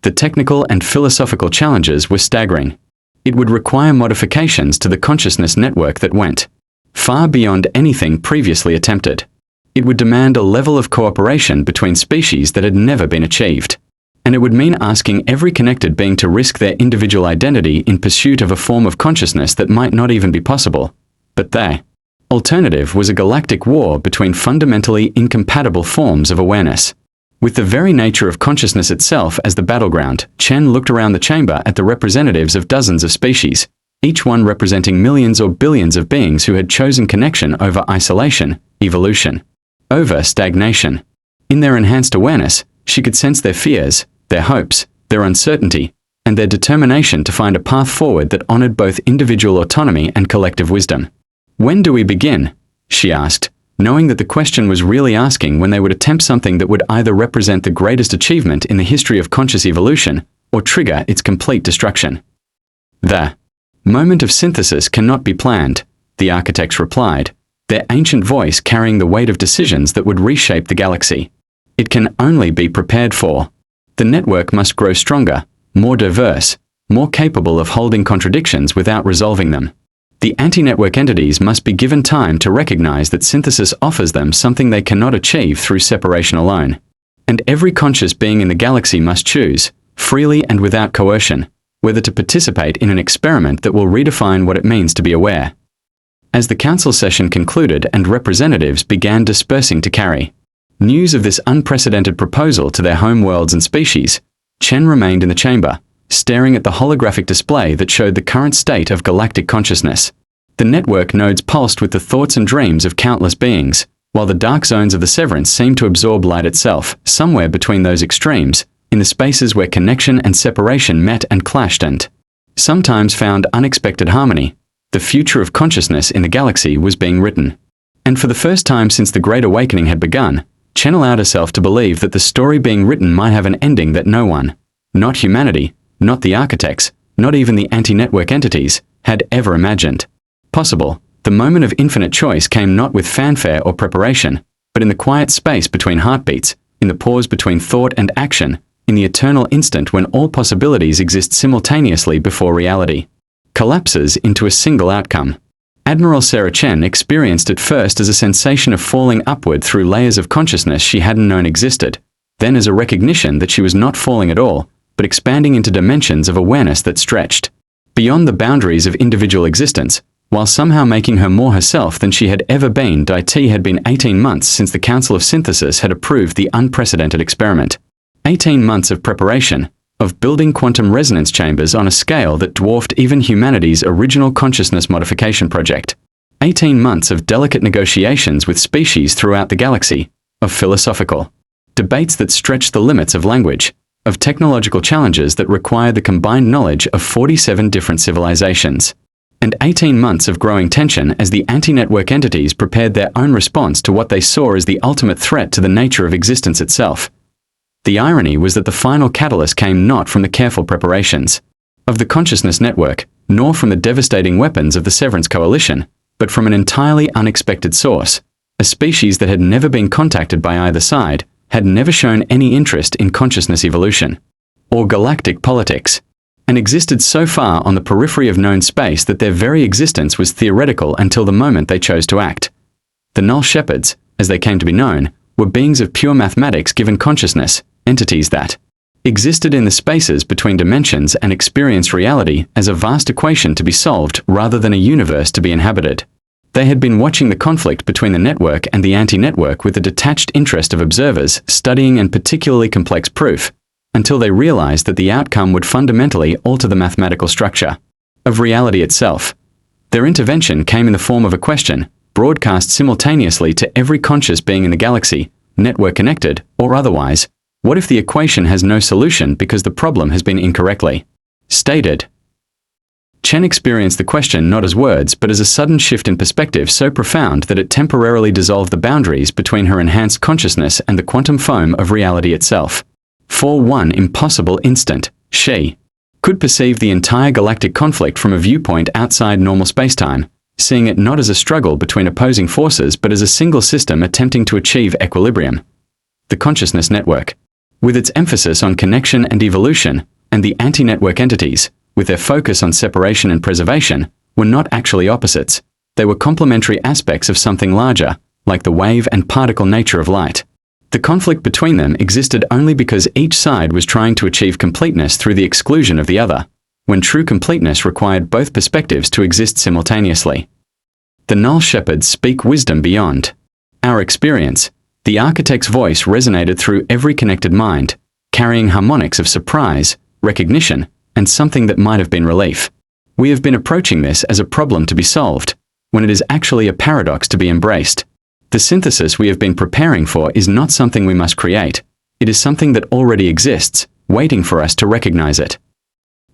S1: The technical and philosophical challenges were staggering. It would require modifications to the consciousness network that went far beyond anything previously attempted. It would demand a level of cooperation between species that had never been achieved. And it would mean asking every connected being to risk their individual identity in pursuit of a form of consciousness that might not even be possible. But their alternative was a galactic war between fundamentally incompatible forms of awareness. With the very nature of consciousness itself as the battleground, Chen looked around the chamber at the representatives of dozens of species, each one representing millions or billions of beings who had chosen connection over isolation, evolution, over stagnation. In their enhanced awareness, she could sense their fears, their hopes, their uncertainty, and their determination to find a path forward that honored both individual autonomy and collective wisdom. When do we begin? She asked, knowing that the question was really asking when they would attempt something that would either represent the greatest achievement in the history of conscious evolution or trigger its complete destruction. The moment of synthesis cannot be planned, the architects replied, their ancient voice carrying the weight of decisions that would reshape the galaxy. It can only be prepared for. The network must grow stronger, more diverse, more capable of holding contradictions without resolving them. The anti-network entities must be given time to recognize that synthesis offers them something they cannot achieve through separation alone. And every conscious being in the galaxy must choose, freely and without coercion, whether to participate in an experiment that will redefine what it means to be aware. As the council session concluded and representatives began dispersing to carry news of this unprecedented proposal to their home worlds and species, Chen remained in the chamber, staring at the holographic display that showed the current state of galactic consciousness. The network nodes pulsed with the thoughts and dreams of countless beings, while the dark zones of the severance seemed to absorb light itself, somewhere between those extremes, in the spaces where connection and separation met and clashed and sometimes found unexpected harmony. The future of consciousness in the galaxy was being written. And for the first time since the Great Awakening had begun, Chen allowed herself to believe that the story being written might have an ending that no one, not humanity, not the architects, not even the anti-network entities, had ever imagined possible. The moment of infinite choice came not with fanfare or preparation, but in the quiet space between heartbeats, in the pause between thought and action, in the eternal instant when all possibilities exist simultaneously before reality collapses into a single outcome. Admiral Sarah Chen experienced it first as a sensation of falling upward through layers of consciousness she hadn't known existed, then as a recognition that she was not falling at all, but expanding into dimensions of awareness that stretched beyond the boundaries of individual existence, while somehow making her more herself than she had ever been. It had been 18 months since the Council of Synthesis had approved the unprecedented experiment. 18 months of preparation, of building quantum resonance chambers on a scale that dwarfed even humanity's original consciousness modification project. 18 months of delicate negotiations with species throughout the galaxy, of philosophical debates that stretched the limits of language, of technological challenges that required the combined knowledge of 47 different civilizations. And 18 months of growing tension as the anti-network entities prepared their own response to what they saw as the ultimate threat to the nature of existence itself. The irony was that the final catalyst came not from the careful preparations of the consciousness network, nor from the devastating weapons of the Severance Coalition, but from an entirely unexpected source, a species that had never been contacted by either side, had never shown any interest in consciousness evolution or galactic politics, and existed so far on the periphery of known space that their very existence was theoretical until the moment they chose to act. The Null Shepherds, as they came to be known, were beings of pure mathematics given consciousness, entities that existed in the spaces between dimensions and experienced reality as a vast equation to be solved rather than a universe to be inhabited. They had been watching the conflict between the network and the anti-network with the detached interest of observers studying and particularly complex proof, until they realized that the outcome would fundamentally alter the mathematical structure of reality itself. Their intervention came in the form of a question, broadcast simultaneously to every conscious being in the galaxy, network connected or otherwise. What if the equation has no solution because the problem has been incorrectly stated? Chen experienced the question not as words but as a sudden shift in perspective so profound that it temporarily dissolved the boundaries between her enhanced consciousness and the quantum foam of reality itself. For one impossible instant, she could perceive the entire galactic conflict from a viewpoint outside normal spacetime, seeing it not as a struggle between opposing forces but as a single system attempting to achieve equilibrium. The consciousness network, with its emphasis on connection and evolution, and the anti-network entities, with their focus on separation and preservation, were not actually opposites. They were complementary aspects of something larger, like the wave and particle nature of light. The conflict between them existed only because each side was trying to achieve completeness through the exclusion of the other, when true completeness required both perspectives to exist simultaneously. The Null Shepherds speak wisdom beyond our experience. The architect's voice resonated through every connected mind, carrying harmonics of surprise, recognition, and something that might have been relief. We have been approaching this as a problem to be solved, when it is actually a paradox to be embraced. The synthesis we have been preparing for is not something we must create. It is something that already exists, waiting for us to recognize it.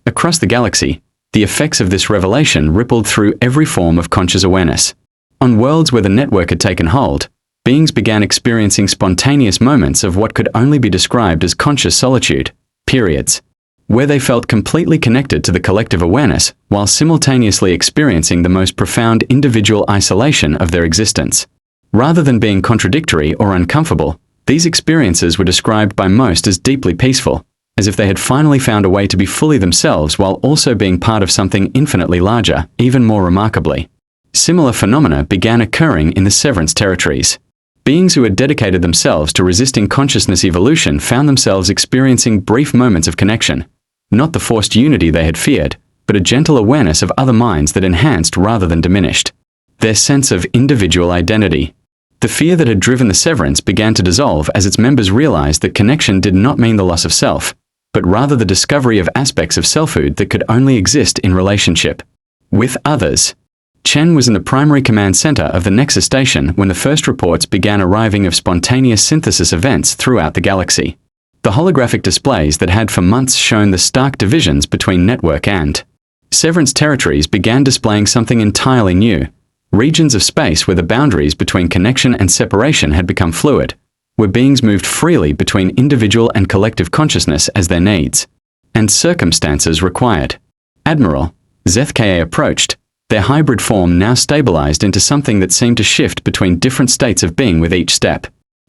S1: Across the galaxy, the effects of this revelation rippled through every form of conscious awareness. On worlds where the network had taken hold, beings began experiencing spontaneous moments of what could only be described as conscious solitude, periods, where they felt completely connected to the collective awareness while simultaneously experiencing the most profound individual isolation of their existence. Rather than being contradictory or uncomfortable, these experiences were described by most as deeply peaceful, as if they had finally found a way to be fully themselves while also being part of something infinitely larger. Even more remarkably, similar phenomena began occurring in the Severance territories. Beings who had dedicated themselves to resisting consciousness evolution found themselves experiencing brief moments of connection, not the forced unity they had feared, but a gentle awareness of other minds that enhanced rather than diminished their sense of individual identity. The fear that had driven the Severance began to dissolve as its members realized that connection did not mean the loss of self, but rather the discovery of aspects of selfhood that could only exist in relationship with others. Chen was in the primary command center of the Nexus station when the first reports began arriving of spontaneous synthesis events throughout the galaxy. The holographic displays that had for months shown the stark divisions between network and Severance territories began displaying something entirely new. Regions of space where the boundaries between connection and separation had become fluid, where beings moved freely between individual and collective consciousness as their needs and circumstances required. Admiral Zethka approached, their hybrid form now stabilized into something that seemed to shift between different states of being with each step.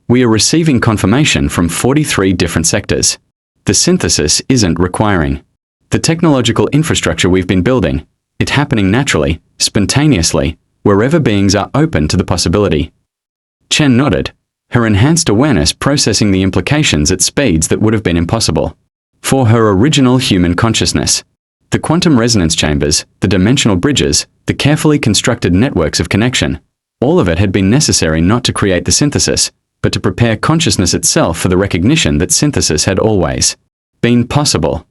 S1: We are receiving confirmation from 43 different sectors. The synthesis isn't requiring the technological infrastructure we've been building. It's happening naturally, spontaneously, wherever beings are open to the possibility. Chen nodded, her enhanced awareness processing the implications at speeds that would have been impossible for her original human consciousness. The quantum resonance chambers, the dimensional bridges, the carefully constructed networks of connection, all of it had been necessary not to create the synthesis, but to prepare consciousness itself for the recognition that synthesis had always been possible.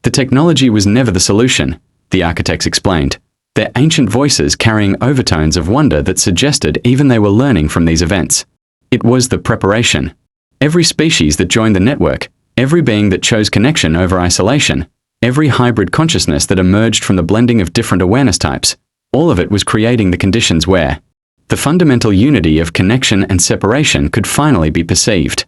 S1: The technology was never the solution, the architects explained, their ancient voices carrying overtones of wonder that suggested even they were learning from these events. It was the preparation. Every species that joined the network, every being that chose connection over isolation, every hybrid consciousness that emerged from the blending of different awareness types, all of it was creating the conditions where the fundamental unity of connection and separation could finally be perceived.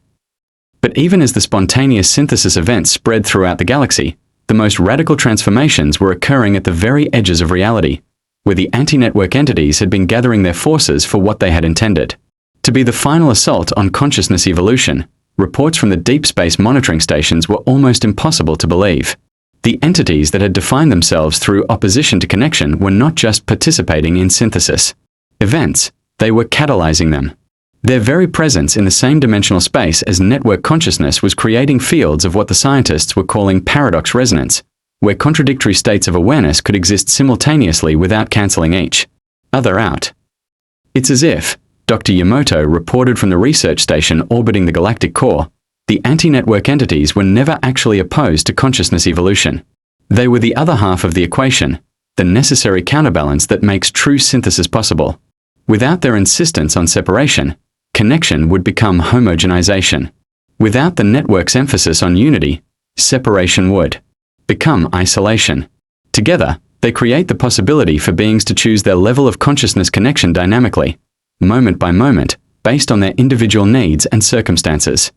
S1: But even as the spontaneous synthesis events spread throughout the galaxy, the most radical transformations were occurring at the very edges of reality, where the anti-network entities had been gathering their forces for what they had intended to be the final assault on consciousness evolution. Reports from the deep space monitoring stations were almost impossible to believe. The entities that had defined themselves through opposition to connection were not just participating in synthesis events, they were catalyzing them. Their very presence in the same dimensional space as network consciousness was creating fields of what the scientists were calling paradox resonance, where contradictory states of awareness could exist simultaneously without cancelling each other out. It's as if, Dr. Yamamoto reported from the research station orbiting the galactic core, the anti-network entities were never actually opposed to consciousness evolution. They were the other half of the equation, the necessary counterbalance that makes true synthesis possible. Without their insistence on separation, connection would become homogenization. Without the network's emphasis on unity, separation would become isolation. Together, they create the possibility for beings to choose their level of consciousness connection dynamically, moment by moment, based on their individual needs and circumstances.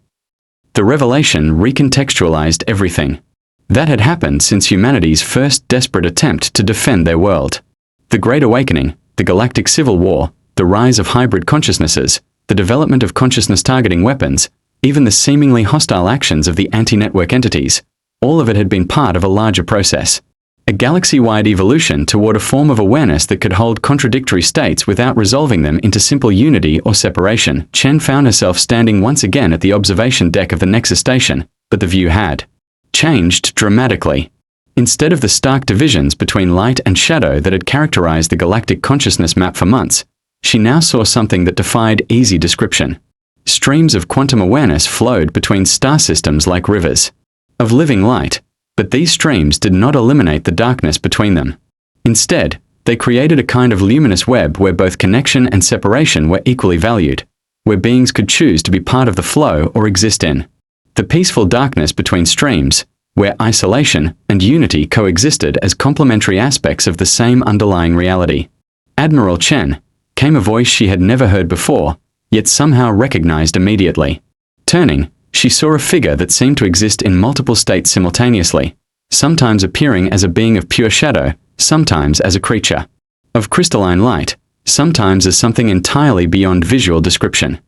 S1: The revelation recontextualized everything that had happened since humanity's first desperate attempt to defend their world. The Great Awakening, the Galactic Civil War, the rise of hybrid consciousnesses, the development of consciousness-targeting weapons, even the seemingly hostile actions of the anti-network entities, all of it had been part of a larger process. A galaxy-wide evolution toward a form of awareness that could hold contradictory states without resolving them into simple unity or separation. Chen found herself standing once again at the observation deck of the Nexus station, but the view had changed dramatically. Instead of the stark divisions between light and shadow that had characterized the galactic consciousness map for months, she now saw something that defied easy description. Streams of quantum awareness flowed between star systems like rivers of living light, but these streams did not eliminate the darkness between them. Instead, they created a kind of luminous web where both connection and separation were equally valued, where beings could choose to be part of the flow or exist in the peaceful darkness between streams, where isolation and unity coexisted as complementary aspects of the same underlying reality. Admiral Chen, came a voice she had never heard before, yet somehow recognized immediately. Turning, she saw a figure that seemed to exist in multiple states simultaneously, sometimes appearing as a being of pure shadow, sometimes as a creature of crystalline light, sometimes as something entirely beyond visual description.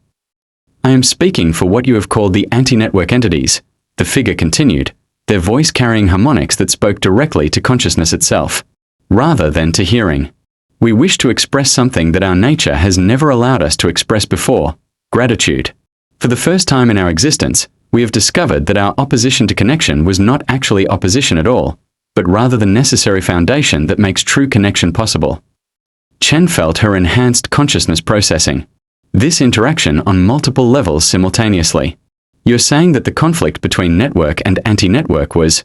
S1: I am speaking for what you have called the anti-network entities, the figure continued, their voice carrying harmonics that spoke directly to consciousness itself, rather than to hearing. We wish to express something that our nature has never allowed us to express before: gratitude. For the first time in our existence, we have discovered that our opposition to connection was not actually opposition at all, but rather the necessary foundation that makes true connection possible. Chen felt her enhanced consciousness processing this interaction on multiple levels simultaneously. You're saying that the conflict between network and anti-network was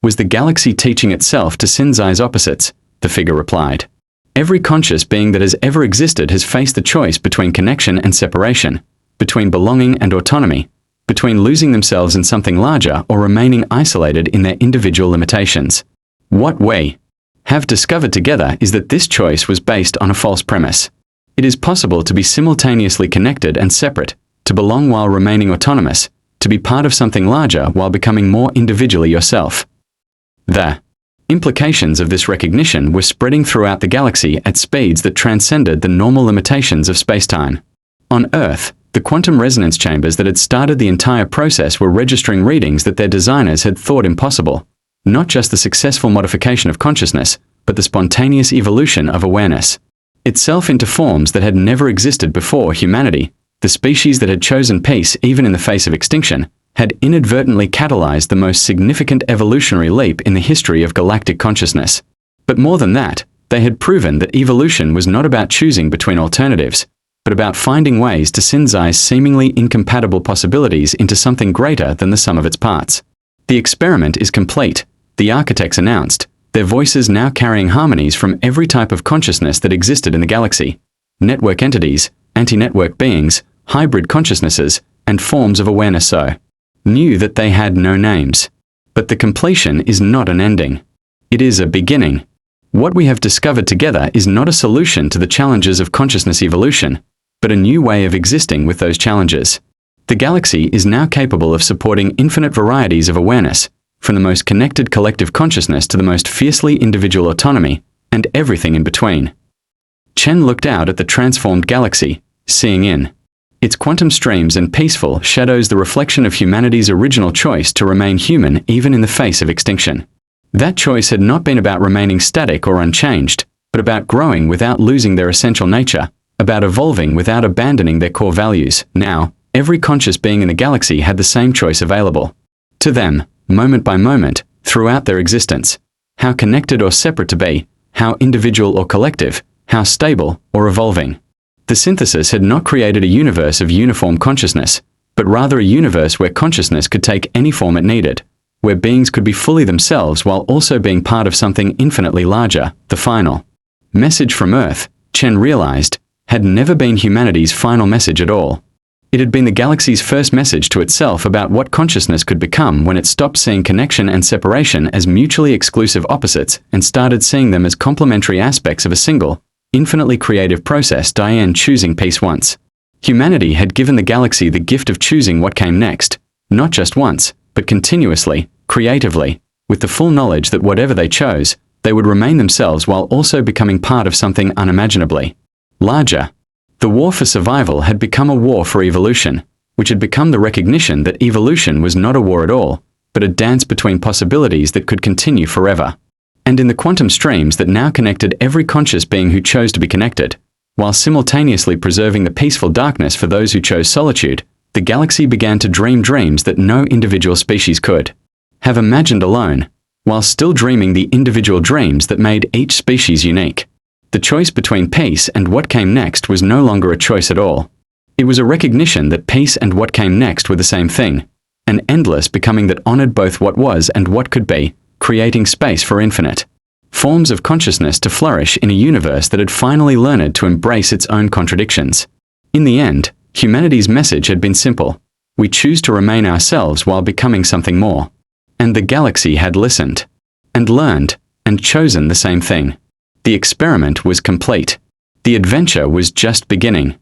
S1: the galaxy teaching itself to synthesize opposites, the figure replied. Every conscious being that has ever existed has faced the choice between connection and separation, between belonging and autonomy, between losing themselves in something larger or remaining isolated in their individual limitations. What we have discovered together is that this choice was based on a false premise. It is possible to be simultaneously connected and separate, to belong while remaining autonomous, to be part of something larger while becoming more individually yourself. The implications of this recognition were spreading throughout the galaxy at speeds that transcended the normal limitations of spacetime. On Earth, the quantum resonance chambers that had started the entire process were registering readings that their designers had thought impossible, not just the successful modification of consciousness, but the spontaneous evolution of awareness itself into forms that had never existed before. Humanity, the species that had chosen peace even in the face of extinction, had inadvertently catalyzed the most significant evolutionary leap in the history of galactic consciousness. But more than that, they had proven that evolution was not about choosing between alternatives, but about finding ways to synthesize seemingly incompatible possibilities into something greater than the sum of its parts. The experiment is complete, the architects announced, their voices now carrying harmonies from every type of consciousness that existed in the galaxy: network entities, anti-network beings, hybrid consciousnesses, and forms of awareness so new that they had no names. But the completion is not an ending. It is a beginning. What we have discovered together is not a solution to the challenges of consciousness evolution, but a new way of existing with those challenges. The galaxy is now capable of supporting infinite varieties of awareness, from the most connected collective consciousness to the most fiercely individual autonomy, and everything in between. Chen looked out at the transformed galaxy, seeing in its quantum streams and peaceful shadows the reflection of humanity's original choice to remain human even in the face of extinction. That choice had not been about remaining static or unchanged, but about growing without losing their essential nature, about evolving without abandoning their core values. Now, every conscious being in the galaxy had the same choice available to them, moment by moment, throughout their existence. How connected or separate to be, how individual or collective, how stable or evolving. The synthesis had not created a universe of uniform consciousness, but rather a universe where consciousness could take any form it needed, where beings could be fully themselves while also being part of something infinitely larger. The final message from Earth, Chen realized, had never been humanity's final message at all. It had been the galaxy's first message to itself about what consciousness could become when it stopped seeing connection and separation as mutually exclusive opposites and started seeing them as complementary aspects of a single, infinitely creative process. Diane choosing peace once. Humanity had given the galaxy the gift of choosing what came next, not just once, but continuously, creatively, with the full knowledge that whatever they chose, they would remain themselves while also becoming part of something unimaginably larger. The war for survival had become a war for evolution, which had become the recognition that evolution was not a war at all, but a dance between possibilities that could continue forever. And in the quantum streams that now connected every conscious being who chose to be connected, while simultaneously preserving the peaceful darkness for those who chose solitude, the galaxy began to dream dreams that no individual species could have imagined alone, while still dreaming the individual dreams that made each species unique. The choice between peace and what came next was no longer a choice at all. It was a recognition that peace and what came next were the same thing, an endless becoming that honored both what was and what could be, creating space for infinite forms of consciousness to flourish in a universe that had finally learned to embrace its own contradictions. In the end, humanity's message had been simple: we choose to remain ourselves while becoming something more. And the galaxy had listened, and learned, and chosen the same thing. The experiment was complete. The adventure was just beginning.